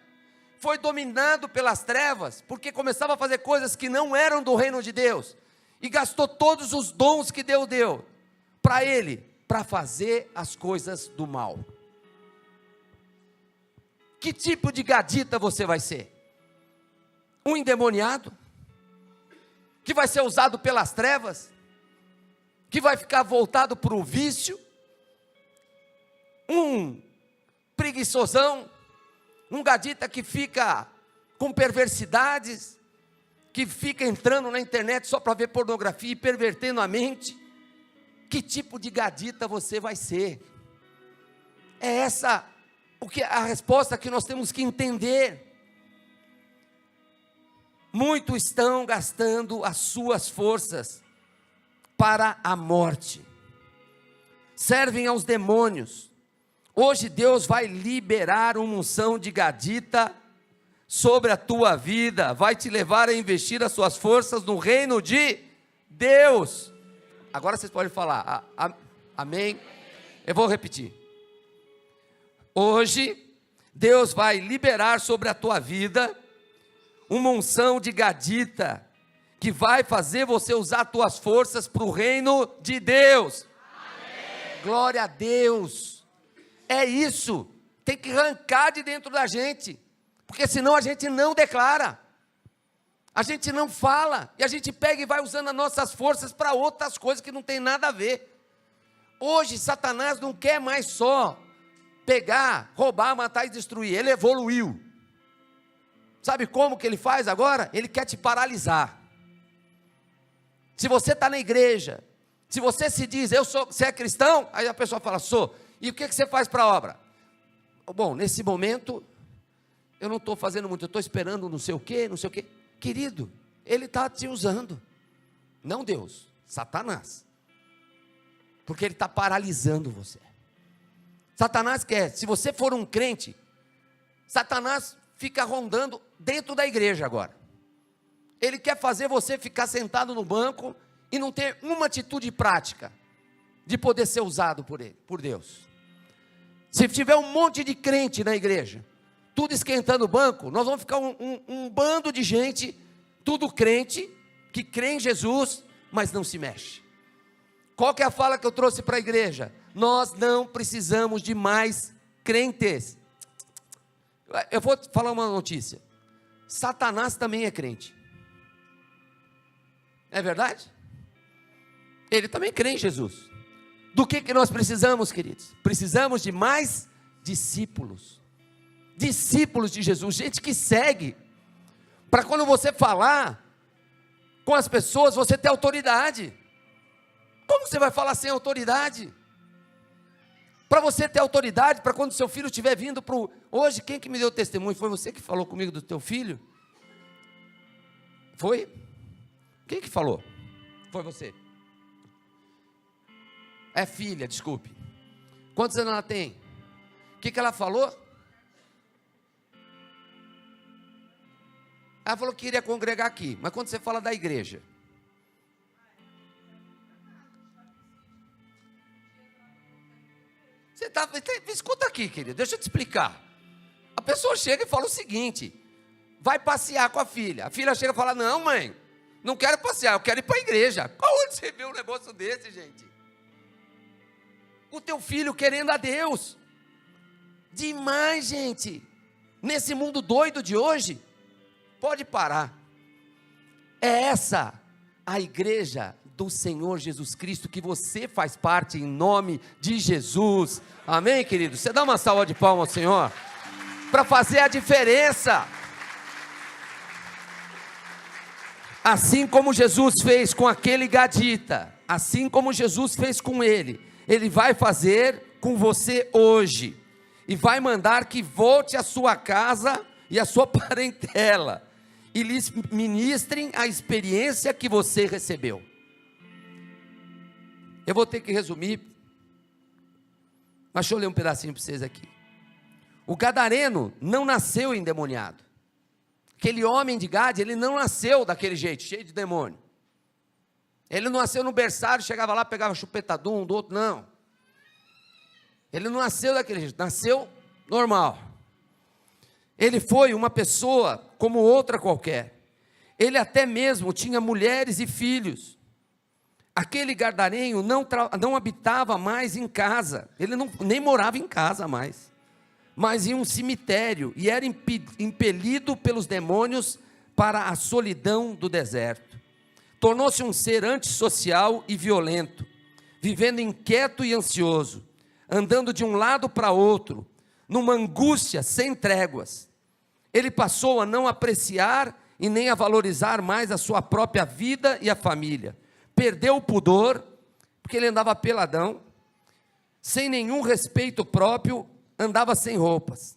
foi dominado pelas trevas, porque começava a fazer coisas que não eram do reino de Deus, e gastou todos os dons que Deus deu para ele, para fazer as coisas do mal. Que tipo de gadita você vai ser? Um endemoniado? Que vai ser usado pelas trevas? Que vai ficar voltado para o vício? Um preguiçosão? Um gadita que fica com perversidades? Que fica entrando na internet só para ver pornografia e pervertendo a mente? Que tipo de gadita você vai ser? É essa a resposta que nós temos que entender. Muitos estão gastando as suas forças para a morte, servem aos demônios. Hoje Deus vai liberar uma unção de gadita sobre a tua vida vai te levar a investir as suas forças no reino de Deus. Agora vocês podem falar, amém? Eu vou repetir. Hoje, Deus vai liberar sobre a tua vida uma unção de gadita, que vai fazer você usar as tuas forças para o reino de Deus. Amém. Glória a Deus. É isso, tem que arrancar de dentro da gente, porque senão a gente não declara, a gente não fala, e a gente pega e vai usando as nossas forças para outras coisas que não tem nada a ver. Hoje Satanás não quer mais só pegar, roubar, matar e destruir, ele evoluiu. Sabe como que ele faz agora? Ele quer te paralisar. Se você está na igreja, se você se diz, você é cristão, aí a pessoa fala, sou, e o que você faz para a obra? Bom, nesse momento, eu não estou fazendo muito, eu estou esperando não sei o quê. Querido, ele está te usando, não Deus, Satanás, porque ele está paralisando você. Satanás quer, se você for um crente, Satanás fica rondando dentro da igreja agora. Ele quer fazer você ficar sentado no banco e não ter uma atitude prática de poder ser usado por ele, por Deus. Se tiver um monte de crente na igreja, tudo esquentando o banco, nós vamos ficar um bando de gente, tudo crente, que crê em Jesus, mas não se mexe. Qual que é a fala que eu trouxe para a igreja? Nós não precisamos de mais crentes. Eu vou falar uma notícia. Satanás também é crente. É verdade? Ele também crê em Jesus. Do que nós precisamos, queridos? Precisamos de mais discípulos. Discípulos de Jesus, gente que segue. Para quando você falar com as pessoas, você ter autoridade. Como você vai falar sem autoridade? Para você ter autoridade, para quando seu filho estiver vindo para o... Hoje, quem que me deu testemunho? Foi você que falou comigo do teu filho? Foi? Quem que falou? Foi você. É filha, desculpe. Quantos anos ela tem? O que ela falou? Ela falou que iria congregar aqui. Mas quando você fala da igreja? Escuta aqui, querido, deixa eu te explicar. A pessoa chega e fala o seguinte: vai passear com a filha. A filha chega e fala: não, mãe, não quero passear, eu quero ir para a igreja. Onde você vê um negócio desse, gente? O teu filho querendo a Deus. Demais, gente. Nesse mundo doido de hoje, pode parar. É essa a igreja do Senhor Jesus Cristo, que você faz parte em nome de Jesus. Amém, querido? Você dá uma salva de palmas ao Senhor, para fazer a diferença. Assim como Jesus fez com aquele gadita, assim como Jesus fez com ele, ele vai fazer com você hoje, e vai mandar que volte à sua casa e à sua parentela, e lhes ministrem a experiência que você recebeu. Eu vou ter que resumir, mas deixa eu ler um pedacinho para vocês aqui. O gadareno não nasceu endemoniado. Aquele homem de Gade, ele não nasceu daquele jeito, cheio de demônio. Ele não nasceu no berçário, chegava lá, pegava chupeta de um, do outro, não. Ele não nasceu daquele jeito, nasceu normal. Ele foi uma pessoa como outra qualquer. Ele até mesmo tinha mulheres e filhos. Aquele gadareno não habitava mais em casa, ele nem morava em casa mais, mas em um cemitério, e era impelido pelos demônios para a solidão do deserto. Tornou-se um ser antissocial e violento, vivendo inquieto e ansioso, andando de um lado para outro, numa angústia sem tréguas. Ele passou a não apreciar e nem a valorizar mais a sua própria vida e a família. Perdeu o pudor, porque ele andava peladão, sem nenhum respeito próprio, andava sem roupas.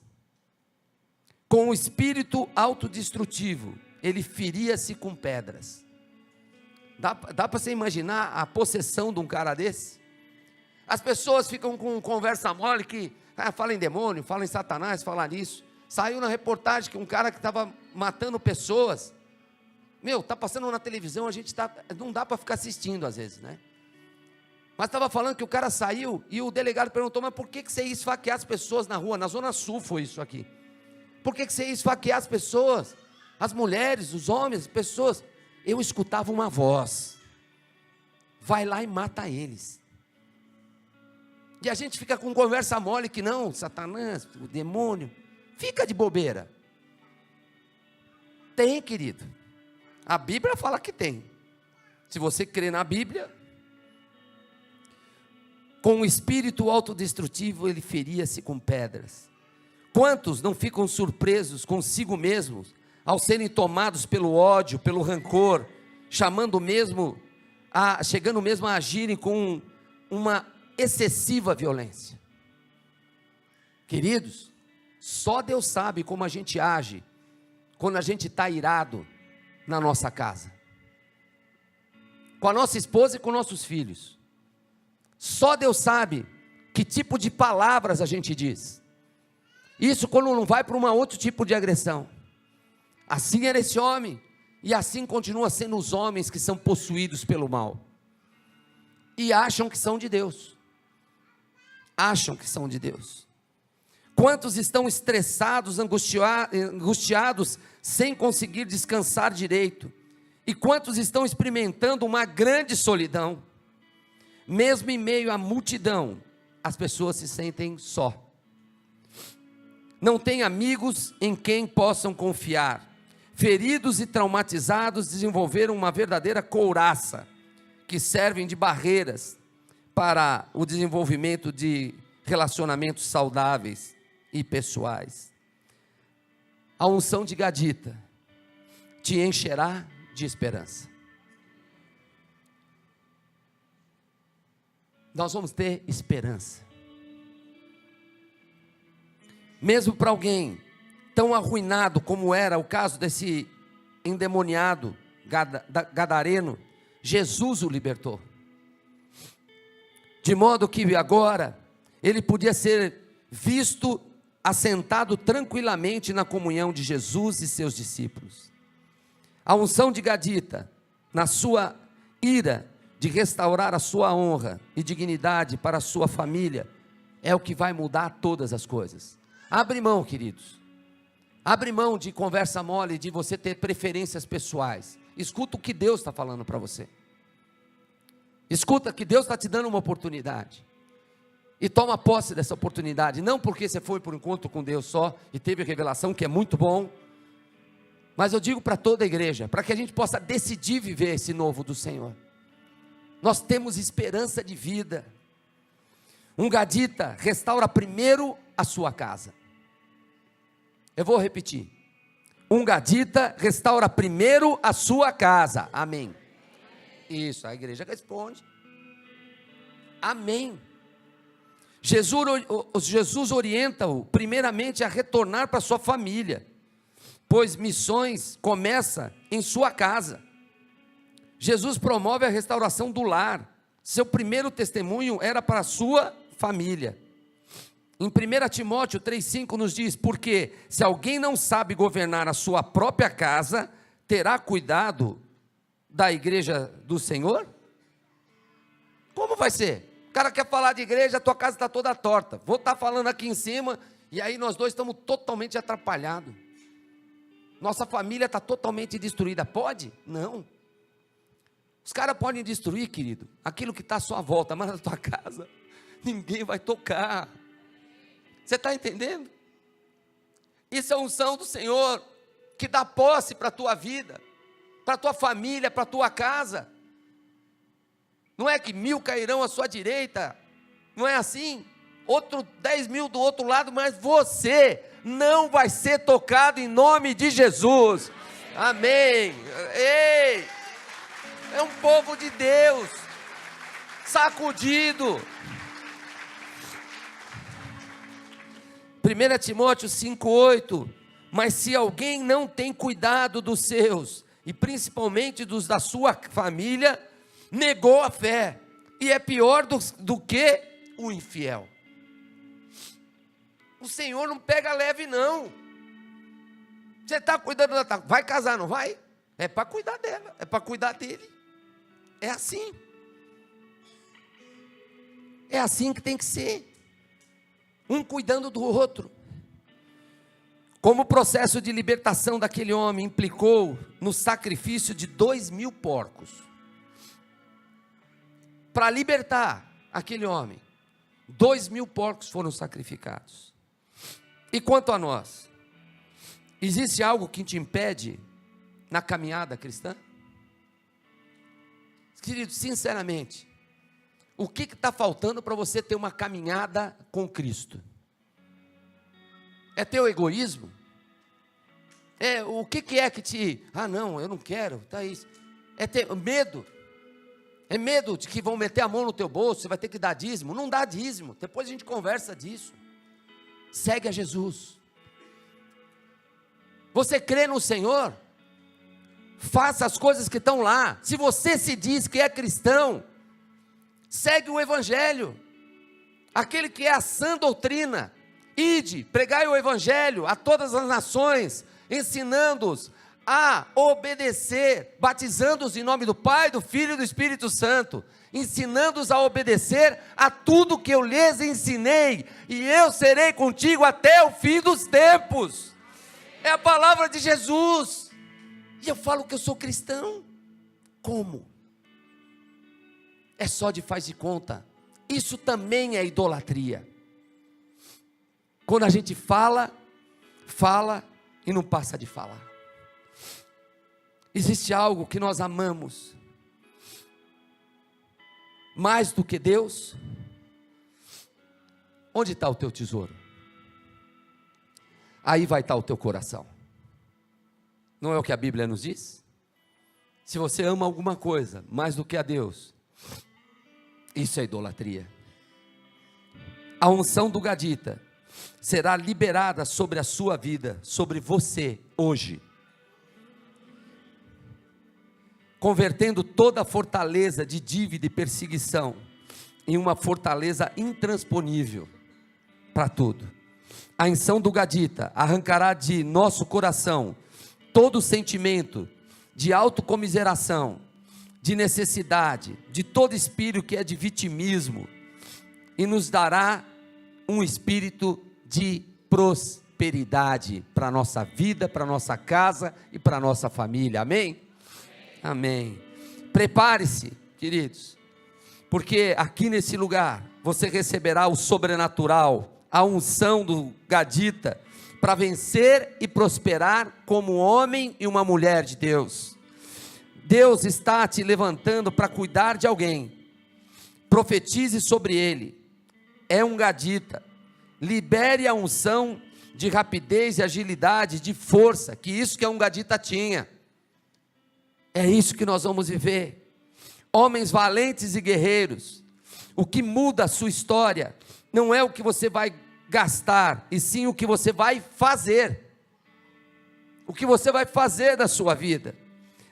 Com o espírito autodestrutivo, ele feria-se com pedras. Dá para você imaginar a possessão de um cara desse? As pessoas ficam com conversa mole que fala em demônio, fala em Satanás, fala nisso. Saiu na reportagem que um cara que estava matando pessoas. Está passando na televisão, a gente não dá para ficar assistindo às vezes, né? Mas estava falando que o cara saiu e o delegado perguntou, mas por que você ia esfaquear as pessoas na rua? Na Zona Sul foi isso aqui. Por que você ia esfaquear as pessoas? As mulheres, os homens, as pessoas. Eu escutava uma voz. Vai lá e mata eles. E a gente fica com conversa mole que não, Satanás, o demônio. Fica de bobeira. Tem, querido. A Bíblia fala que tem. Se você crê na Bíblia, com o espírito autodestrutivo ele feria-se com pedras. Quantos não ficam surpresos consigo mesmos ao serem tomados pelo ódio, pelo rancor, chegando mesmo a agirem com uma excessiva violência? Queridos, só Deus sabe como a gente age quando a gente está irado na nossa casa, com a nossa esposa e com nossos filhos. Só Deus sabe que tipo de palavras a gente diz. Isso quando não vai para um outro tipo de agressão. Assim era esse homem, e assim continua sendo os homens que são possuídos pelo mal, e acham que são de Deus. Acham que são de Deus. Quantos estão estressados, angustiados, sem conseguir descansar direito? E quantos estão experimentando uma grande solidão? Mesmo em meio à multidão, as pessoas se sentem só. Não têm amigos em quem possam confiar. Feridos e traumatizados desenvolveram uma verdadeira couraça, que servem de barreiras para o desenvolvimento de relacionamentos saudáveis e pessoais. A unção de Gadita te encherá de esperança. Nós vamos ter esperança. Mesmo para alguém tão arruinado como era o caso desse endemoniado gadareno, Jesus o libertou. De modo que agora ele podia ser visto assentado tranquilamente na comunhão de Jesus e seus discípulos. A unção de Gadita, na sua ira de restaurar a sua honra e dignidade para a sua família, é o que vai mudar todas as coisas. Abre mão, queridos. Abre mão de conversa mole, de você ter preferências pessoais. Escuta o que Deus está falando para você. Escuta que Deus está te dando uma oportunidade. E toma posse dessa oportunidade. Não porque você foi por um encontro com Deus só e teve revelação, que é muito bom. Mas eu digo para toda a igreja, para que a gente possa decidir viver esse novo do Senhor. Nós temos esperança de vida. Um gadita restaura primeiro a sua casa. Eu vou repetir. Um gadita restaura primeiro a sua casa. Amém. Isso, a igreja responde. Amém. Jesus orienta-o primeiramente a retornar para sua família, pois missões começa em sua casa. Jesus promove a restauração do lar. Seu primeiro testemunho era para a sua família. Em 1 Timóteo 3,5 nos diz, porque se alguém não sabe governar a sua própria casa, terá cuidado da igreja do Senhor? Como vai ser? O cara quer falar de igreja, a tua casa está toda torta. Vou estar falando aqui em cima, e aí nós dois estamos totalmente atrapalhados. Nossa família está totalmente destruída. Pode? Não. Os caras podem destruir, querido, aquilo que está à sua volta, mas na tua casa, ninguém vai tocar. Você está entendendo? Isso é a unção do Senhor, que dá posse para a tua vida, para a tua família, para a tua casa. Não é que 1000 cairão à sua direita, não é assim? 10.000 do outro lado, mas você não vai ser tocado em nome de Jesus. Amém. Ei, é um povo de Deus, sacudido. 1 Timóteo 5,8, mas se alguém não tem cuidado dos seus, e principalmente dos da sua família, negou a fé, e é pior do que o infiel. O Senhor não pega leve não. Você está cuidando da tua... Vai casar, não vai? É para cuidar dela, é para cuidar dele. É assim. É assim que tem que ser. Um cuidando do outro. Como o processo de libertação daquele homem implicou no sacrifício de 2.000 porcos. Para libertar aquele homem, 2.000 porcos foram sacrificados. E quanto a nós? Existe algo que te impede na caminhada cristã? Querido, sinceramente, o que está faltando para você ter uma caminhada com Cristo? É teu egoísmo? O que é que te... não, eu não quero, tá isso. É ter medo? É medo de que vão meter a mão no teu bolso, você vai ter que dar dízimo? Não dá dízimo, depois a gente conversa disso. Segue a Jesus. Você crê no Senhor? Faça as coisas que estão lá. Se você se diz que é cristão, segue o Evangelho, aquele que é a sã doutrina. Ide, pregai o Evangelho a todas as nações, ensinando-os a obedecer, batizando-os em nome do Pai, do Filho e do Espírito Santo, ensinando-os a obedecer a tudo que eu lhes ensinei, e eu serei contigo até o fim dos tempos. É a palavra de Jesus. E eu falo que eu sou cristão. Como? É só de faz de conta. Isso também é idolatria. Quando a gente fala e não passa de falar. Existe algo que nós amamos mais do que Deus? Onde está o teu tesouro? Aí vai estar o teu coração. Não é o que a Bíblia nos diz? Se você ama alguma coisa mais do que a Deus, isso é idolatria. A unção do Gadita será liberada sobre a sua vida, sobre você, hoje. Convertendo toda a fortaleza de dívida e perseguição em uma fortaleza intransponível para tudo. A unção do Gadita arrancará de nosso coração todo sentimento de autocomiseração, de necessidade, de todo espírito que é de vitimismo, e nos dará um espírito de prosperidade para a nossa vida, para a nossa casa e para a nossa família, amém? Amém. Prepare-se, queridos, porque aqui nesse lugar você receberá o sobrenatural, a unção do Gadita, para vencer e prosperar como homem e uma mulher de Deus. Deus está te levantando para cuidar de alguém. Profetize sobre ele. É um Gadita. Libere a unção de rapidez e agilidade, de força, que isso que é um Gadita tinha. É isso que nós vamos viver. Homens valentes e guerreiros. O que muda a sua história não é o que você vai gastar, e sim o que você vai fazer. O que você vai fazer da sua vida.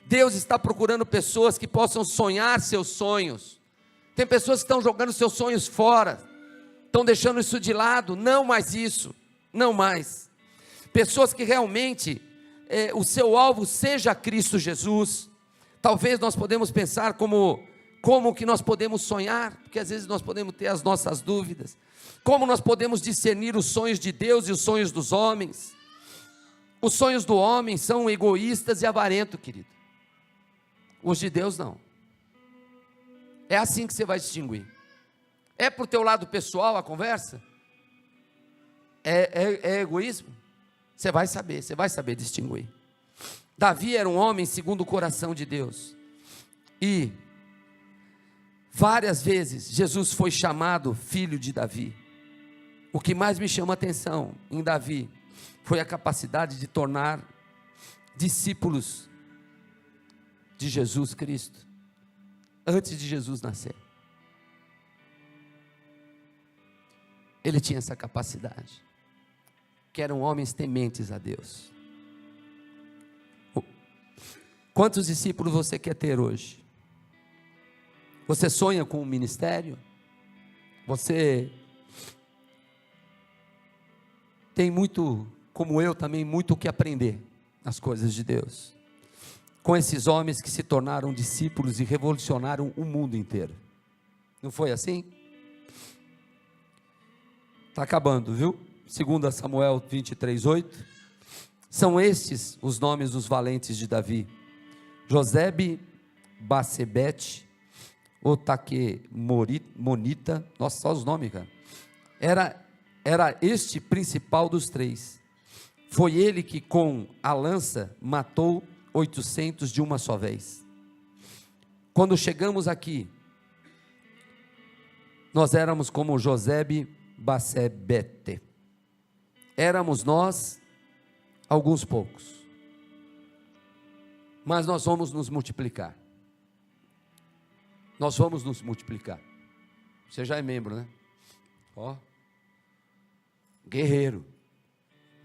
Deus está procurando pessoas que possam sonhar seus sonhos. Tem pessoas que estão jogando seus sonhos fora, estão deixando isso de lado. Não mais isso, não mais. Pessoas que realmente o seu alvo seja Cristo Jesus. Talvez nós podemos pensar como que nós podemos sonhar, porque às vezes nós podemos ter as nossas dúvidas. Como nós podemos discernir os sonhos de Deus e os sonhos dos homens? Os sonhos do homem são egoístas e avarentos, querido. Os de Deus não. É assim que você vai distinguir. É para o teu lado pessoal a conversa? É egoísmo? Você vai saber distinguir. Davi era um homem segundo o coração de Deus. E várias vezes Jesus foi chamado filho de Davi. O que mais me chama a atenção em Davi foi a capacidade de tornar discípulos de Jesus Cristo antes de Jesus nascer. Ele tinha essa capacidade, que eram homens tementes a Deus. Quantos discípulos você quer ter hoje? Você sonha com um ministério? Você tem muito, como eu também, muito o que aprender. nas coisas de Deus, com esses homens que se tornaram discípulos e revolucionaram o mundo inteiro. Não foi assim? Está acabando, viu? 2 Samuel 23:8. São estes os nomes dos valentes de Davi: Josebe, Basebete, Monita. Nossa, só os nomes, cara. Era este principal dos três. Foi ele que com a lança matou 800 de uma só vez. Quando chegamos aqui, nós éramos como Josebe, Basebete. Éramos nós, alguns poucos. Mas nós vamos nos multiplicar. Nós vamos nos multiplicar. Você já é membro, né? Ó, guerreiro.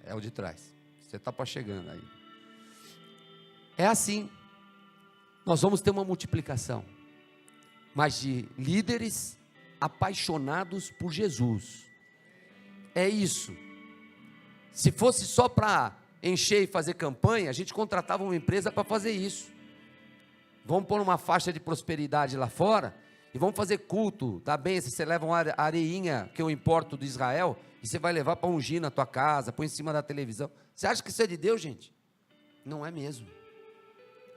É o de trás. Você está para chegando aí. É assim. Nós vamos ter uma multiplicação, mas de líderes apaixonados por Jesus. É isso. Se fosse só para encher e fazer campanha, a gente contratava uma empresa para fazer isso. Vamos pôr uma faixa de prosperidade lá fora e vamos fazer culto, tá bem? Você leva uma areinha que eu importo do Israel e você vai levar para ungir na tua casa, põe em cima da televisão. Você acha que isso é de Deus, gente? Não é mesmo.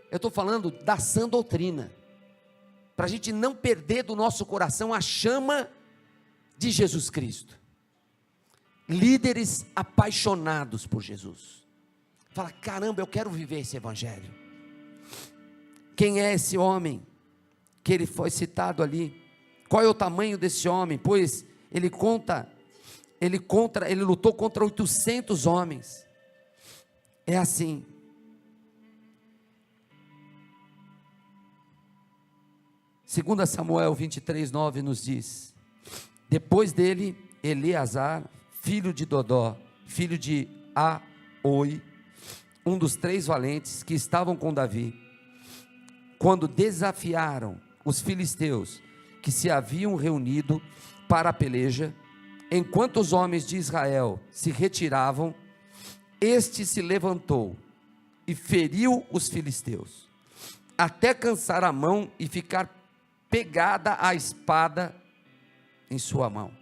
Eu estou falando da sã doutrina, para a gente não perder do nosso coração a chama de Jesus Cristo. Líderes apaixonados por Jesus. Fala, caramba, eu quero viver esse evangelho. Quem é esse homem que ele foi citado ali? Qual é o tamanho desse homem? Pois ele lutou contra 800 homens. É assim. Segunda Samuel 23:9 nos diz: depois dele, Eleazar, filho de Dodó, filho de Aoi, um dos 3 valentes que estavam com Davi, quando desafiaram os filisteus que se haviam reunido para a peleja, enquanto os homens de Israel se retiravam, este se levantou e feriu os filisteus, até cansar a mão e ficar pegada a espada em sua mão.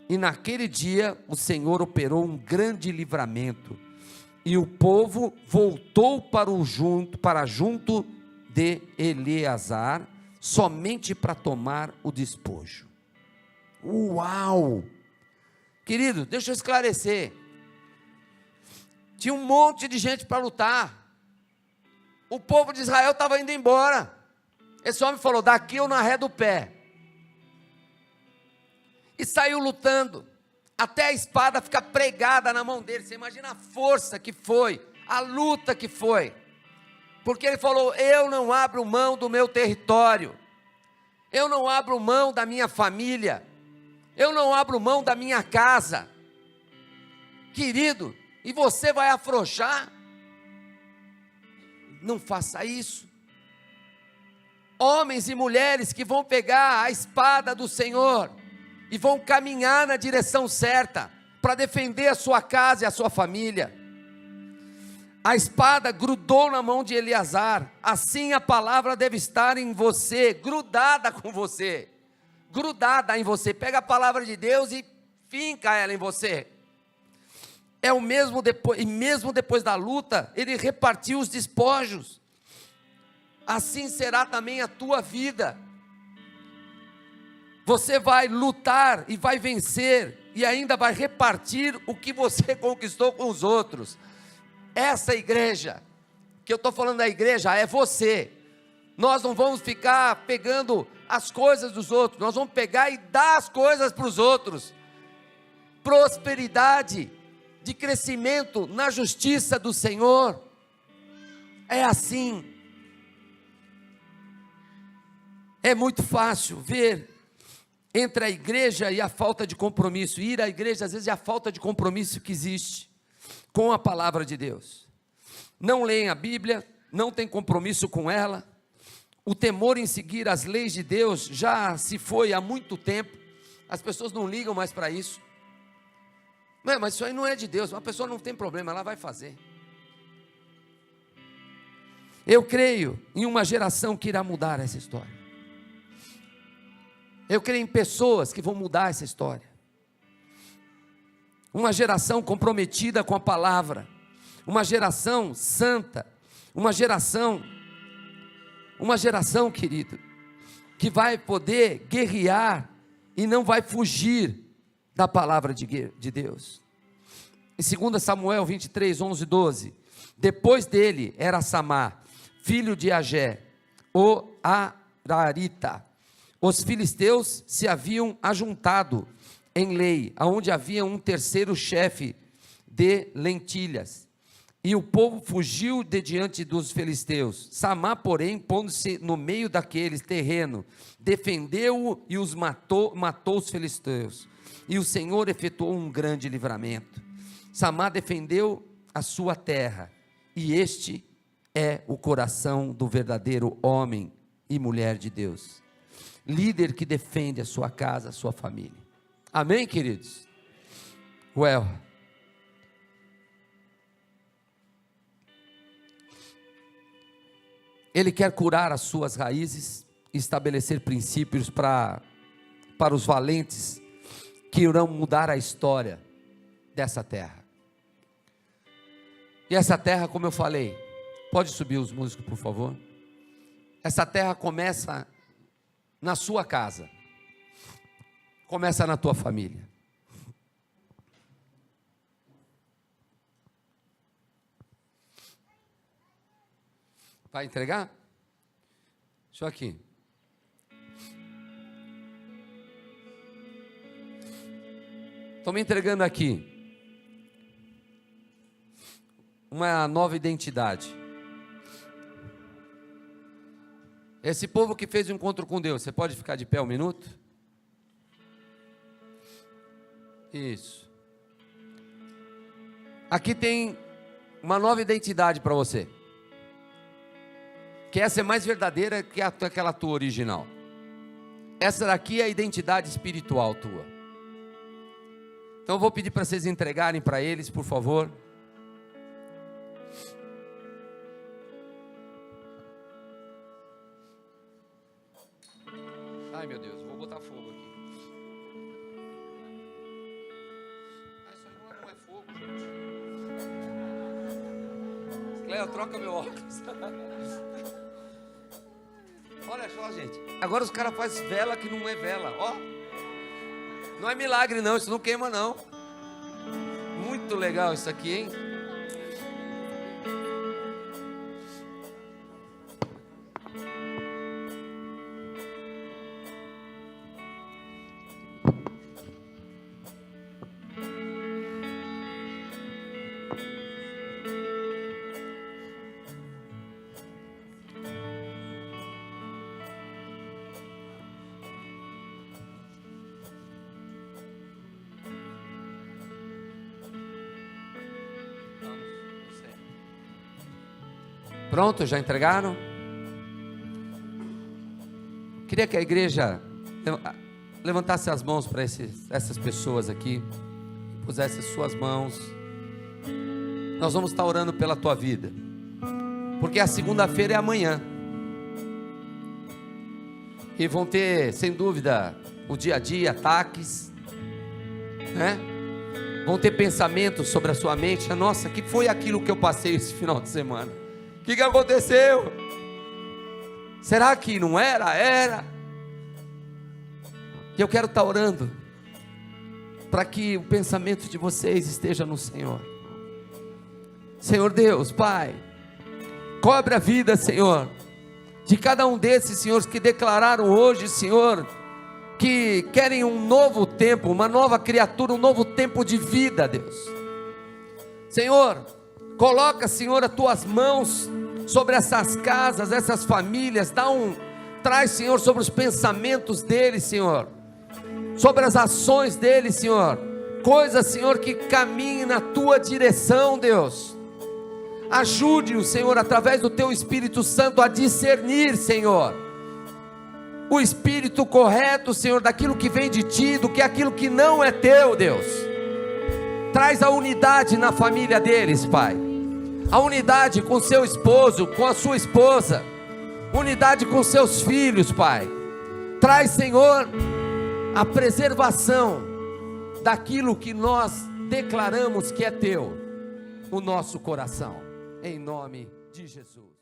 E naquele dia o Senhor operou um grande livramento, e o povo voltou para junto de Eleazar, somente para tomar o despojo. Uau! Querido, deixa eu esclarecer. Tinha um monte de gente para lutar. O povo de Israel estava indo embora. Esse homem falou, daqui eu não arredo o pé. E saiu lutando, até a espada ficar pregada na mão dele. Você imagina a força que foi, a luta que foi. Porque ele falou, eu não abro mão do meu território. Eu não abro mão da minha família. Eu não abro mão da minha casa. Querido, e você vai afrouxar? Não faça isso. Homens e mulheres que vão pegar a espada do Senhor e vão caminhar na direção certa para defender a sua casa e a sua família. A espada grudou na mão de Eleazar. Assim a palavra deve estar em você, grudada com você, grudada em você. Pega a palavra de Deus e finca ela em você. É o mesmo depois, e mesmo depois da luta, ele repartiu os despojos. Assim será também a tua vida. Você vai lutar e vai vencer, e ainda vai repartir o que você conquistou com os outros. Essa igreja, que eu estou falando da igreja, é você. Nós não vamos ficar pegando as coisas dos outros, nós vamos pegar e dar as coisas para os outros. Prosperidade, de crescimento na justiça do Senhor. É assim. É muito fácil ver entre a igreja e a falta de compromisso. Ir à igreja, às vezes, é a falta de compromisso que existe com a palavra de Deus. Não leem a Bíblia, não tem compromisso com ela. O temor em seguir as leis de Deus já se foi há muito tempo. As pessoas não ligam mais para isso. Mas isso aí não é de Deus. Uma pessoa não tem problema, ela vai fazer. Eu creio em uma geração que irá mudar essa história. Eu creio em pessoas que vão mudar essa história. Uma geração comprometida com a palavra, uma geração santa, uma geração, querido, que vai poder guerrear e não vai fugir da palavra de Deus. Em 2 Samuel 23, 11 e 12, depois dele era Samá, filho de Agé, o Ararita. Os filisteus se haviam ajuntado em Lei, aonde havia um terceiro chefe de lentilhas, e o povo fugiu de diante dos filisteus. Samá, porém, pondo-se no meio daqueles terreno, defendeu-o e os matou os filisteus, e o Senhor efetuou um grande livramento. Samá defendeu a sua terra, e este é o coração do verdadeiro homem e mulher de Deus, líder que defende a sua casa, a sua família. Amém, queridos? Ele quer curar as suas raízes, estabelecer princípios para os valentes que irão mudar a história dessa terra. E essa terra, como eu falei, pode subir os músicos, por favor? Essa terra começa na sua casa, começa na tua família. Vai entregar? Deixa eu aqui. Estou me entregando aqui uma nova identidade. Esse povo que fez o encontro com Deus, você pode ficar de pé um minuto? Isso. Aqui tem uma nova identidade para você, que essa é mais verdadeira que aquela tua original. Essa daqui é a identidade espiritual tua. Então eu vou pedir para vocês entregarem para eles, por favor. Ai, meu Deus, vou botar fogo aqui. Isso aí não é fogo, gente. Cleo, troca meu óculos. Olha só, gente. Agora os caras fazem vela que não é vela, ó. Não é milagre não, isso não queima não. Muito legal isso aqui, hein? Pronto, já entregaram? Queria que a igreja levantasse as mãos para essas pessoas aqui, pusesse as suas mãos. Nós vamos estar orando pela tua vida, porque a segunda-feira é amanhã, e vão ter, sem dúvida, o dia a dia, ataques, né? Vão ter pensamentos sobre a sua mente. Nossa, que foi aquilo que eu passei esse final de semana? O que aconteceu? Será que não era? Era. E eu quero estar orando para que o pensamento de vocês esteja no Senhor. Senhor Deus, Pai, cobre a vida, Senhor, de cada um desses, senhores, que declararam hoje, Senhor, que querem um novo tempo, uma nova criatura, um novo tempo de vida, Deus. Senhor, coloca, Senhor, as tuas mãos sobre essas casas, essas famílias, traz, Senhor, sobre os pensamentos deles, Senhor, sobre as ações deles, Senhor, coisas, Senhor, que caminhem na tua direção, Deus. Ajude-os, Senhor, através do teu Espírito Santo a discernir, Senhor, o espírito correto, Senhor, daquilo que vem de ti, do que é aquilo que não é teu, Deus. Traz a unidade na família deles, Pai. a unidade com seu esposo, com a sua esposa, unidade com seus filhos, Pai. Traz, Senhor, a preservação daquilo que nós declaramos que é teu, o nosso coração, em nome de Jesus.